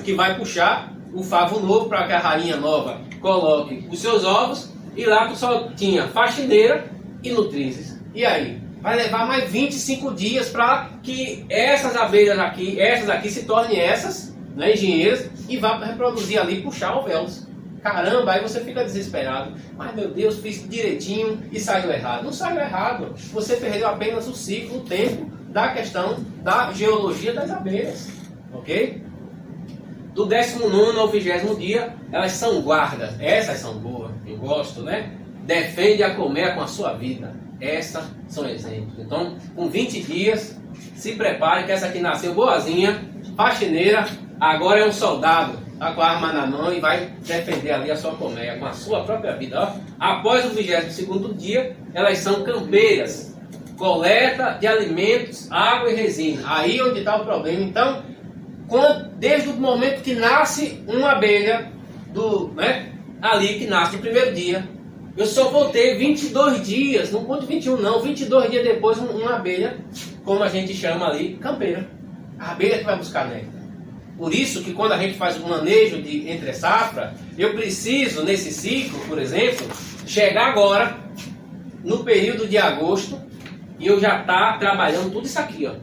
que vai puxar o favo novo para que a rainha nova coloque os seus ovos, e lá tu só tinha faxineira e nutrizes. E aí? Vai levar mais 25 dias para que essas abelhas aqui, essas aqui se tornem essas, né, engenheiras, e vá reproduzir ali, puxar ovéolos. Caramba, aí você fica desesperado. Mas meu Deus, fiz direitinho e saiu errado. Não saiu errado. Você perdeu apenas o ciclo, o tempo da questão da geologia das abelhas. Ok? Do 19º ao 20º dia, elas são guardas. Essas são boas, eu gosto, né? Defende a colmeia com a sua vida. Essas são exemplos. Então, com 20 dias, se prepare que essa aqui nasceu boazinha, faxineira, agora é um soldado, tá com a arma na mão e vai defender ali a sua colmeia com a sua própria vida. Após o 22º dia, elas são campeiras, coleta de alimentos, água e resina. Aí onde está o problema. Então, desde o momento que nasce uma abelha ali que nasce no primeiro dia. Eu só vou ter 22 dias, não conto 21 não, 22 dias depois uma abelha, como a gente chama ali, campeira. A abelha que vai buscar néctar. Por isso que quando a gente faz o manejo de entre safra, eu preciso, nesse ciclo, por exemplo, chegar agora, no período de agosto, e eu já estar trabalhando tudo isso aqui, ó.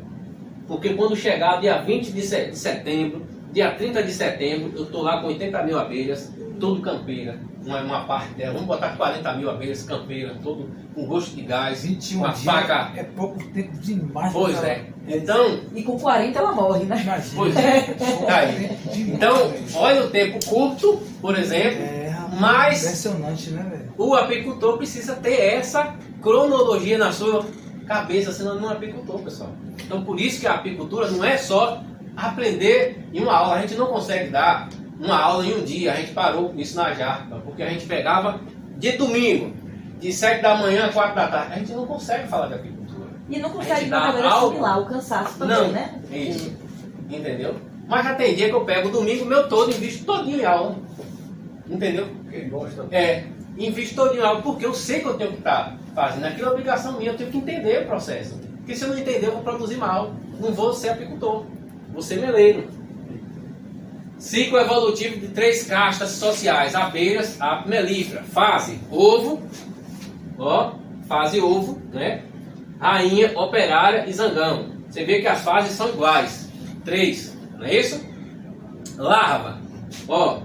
Porque quando chegar dia 20 de setembro, dia 30 de setembro, eu estou lá com 80 mil abelhas, tudo campeira. Uma parte dela, vamos botar 40 mil abelhas campeira, todo com gosto de gás, 21 uma dias faca. é pouco tempo demais. Pois pra- é. Então, E com 40 ela morre, né? Imagina. pois é. Tá aí. Então, olha o tempo curto, por exemplo, É, rapaz, mas impressionante, né, velho? o apicultor precisa ter essa cronologia na sua cabeça, senão não é apicultor, pessoal. Então, por isso que a apicultura não é só aprender em uma aula. A gente não consegue dar uma aula em um dia. A gente parou com isso na Jarpa, porque a gente pegava de domingo, de 7 da manhã a 4 da tarde. A gente não consegue falar de apicultura. E não A consegue gente de uma dá maneira algo- assimilar o cansaço também, Não, né? isso. Entendeu? Mas já tem dia que eu pego o domingo meu todo e invisto todinho em aula. Entendeu? Quem gosta. Invisto todinho em aula porque eu sei que eu tenho que estar fazendo. Aquilo é obrigação minha, eu tenho que entender o processo. Porque se eu não entender, eu vou produzir mal. Não vou ser apicultor, vou ser meleiro. Ciclo evolutivo de 3 castas sociais: abelhas, a melífera. Fase ovo, ó, fase ovo, né? Rainha, operária e zangão. Você vê que as fases são iguais. 3, não é isso? Larva, ó.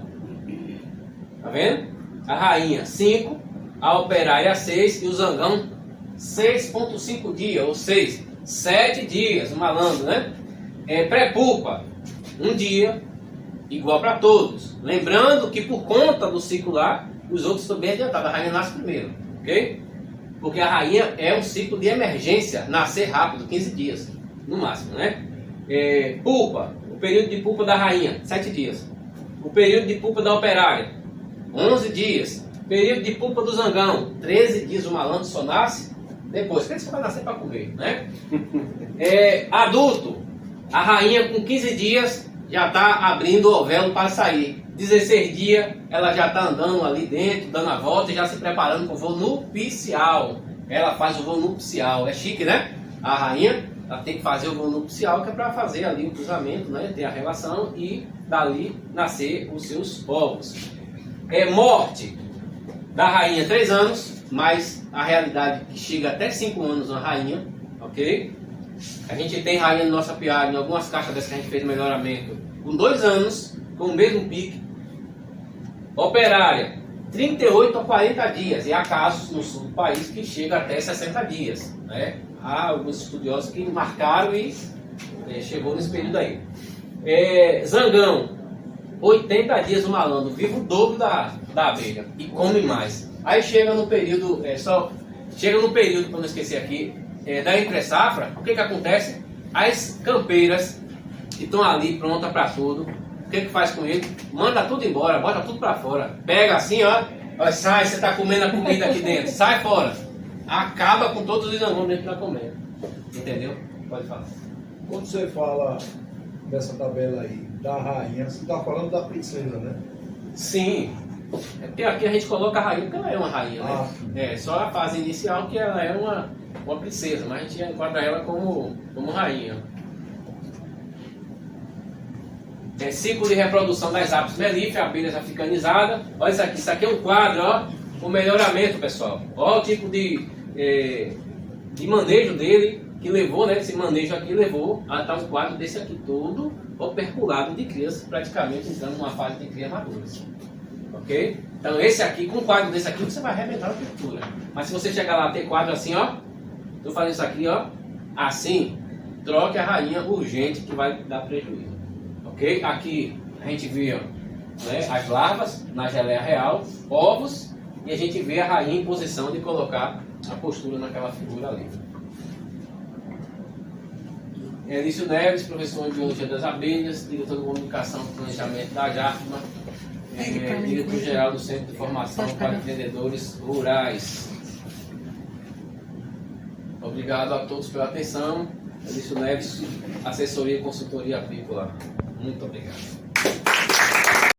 Tá vendo? A rainha 5, a operária 6 e o zangão 6,5 dias, ou 7 dias, o malandro, né? Pré-pupa, 1 dia, igual para todos. Lembrando que por conta do ciclo lá, os outros estão bem adiantados. A rainha nasce primeiro, ok? Porque a rainha é um ciclo de emergência, nascer rápido, 15 dias, no máximo, né? Pupa, o período de pupa da rainha, 7 dias. O período de pupa da operária, 11 dias. Período de pupa do zangão, 13 dias. O malandro só nasce depois. Quer dizer que vai nascer para comer, né? Adulto, a rainha com 15 dias já está abrindo o ovelo para sair. 16 dias, ela já está andando ali dentro, dando a volta e já se preparando para o voo nupcial. Ela faz o voo nupcial. É chique, né? A rainha, ela tem que fazer o voo nupcial, que é para fazer ali o cruzamento, né? Ter a relação e dali nascer os seus povos. Morte da rainha, 3 anos, mas a realidade que chega até 5 anos uma rainha, ok? A gente tem rainha no nosso apiário, em algumas caixas dessas que a gente fez melhoramento, com 2 anos, com o mesmo pique. Operária, 38 a 40 dias, e há casos no sul do país que chega até 60 dias, né? Há alguns estudiosos que marcaram e chegou nesse período aí. Zangão, 80 dias o malandro, vive o dobro da abelha e come mais. Aí chega no período, para não esquecer aqui, da entre-safra, o que acontece? As campeiras que estão ali prontas para tudo, o que faz com ele? Manda tudo embora, bota tudo para fora. Pega assim, ó, sai, você está comendo a comida aqui dentro, sai fora. Acaba com todos os zangões dentro da comida. Entendeu? Pode falar. Quando você fala dessa tabela aí, da rainha, você está falando da princesa, né? Sim. É porque aqui a gente coloca a rainha, porque ela é uma rainha, né? Ah. Só a fase inicial que ela é uma princesa, mas a gente enquadra ela como rainha. Ciclo de reprodução das apis melíferas, abelhas africanizadas. Olha isso aqui é um quadro, ó, o melhoramento, pessoal. Olha o tipo de manejo dele, que levou, né? Esse manejo aqui levou a estar um quadro desse aqui todo operculado de crias, praticamente entrando numa fase de cria maduras. Ok? Então esse aqui, com um quadro desse aqui, você vai arrebentar a apertura. Mas se você chegar lá e ter quadro assim, ó, tô fazendo isso aqui, ó, assim, troque a rainha urgente que vai dar prejuízo. Ok? Aqui a gente vê, né, as larvas na geleia real, ovos, e a gente vê a rainha em posição de colocar a postura naquela figura ali. Elício Neves, professor em Biologia das Abelhas, diretor de Comunicação e Planejamento da JAFMA, diretor-geral do Centro de Formação para Empreendedores Rurais. Obrigado a todos pela atenção. Elício Neves, assessoria e consultoria apícola. Muito obrigado.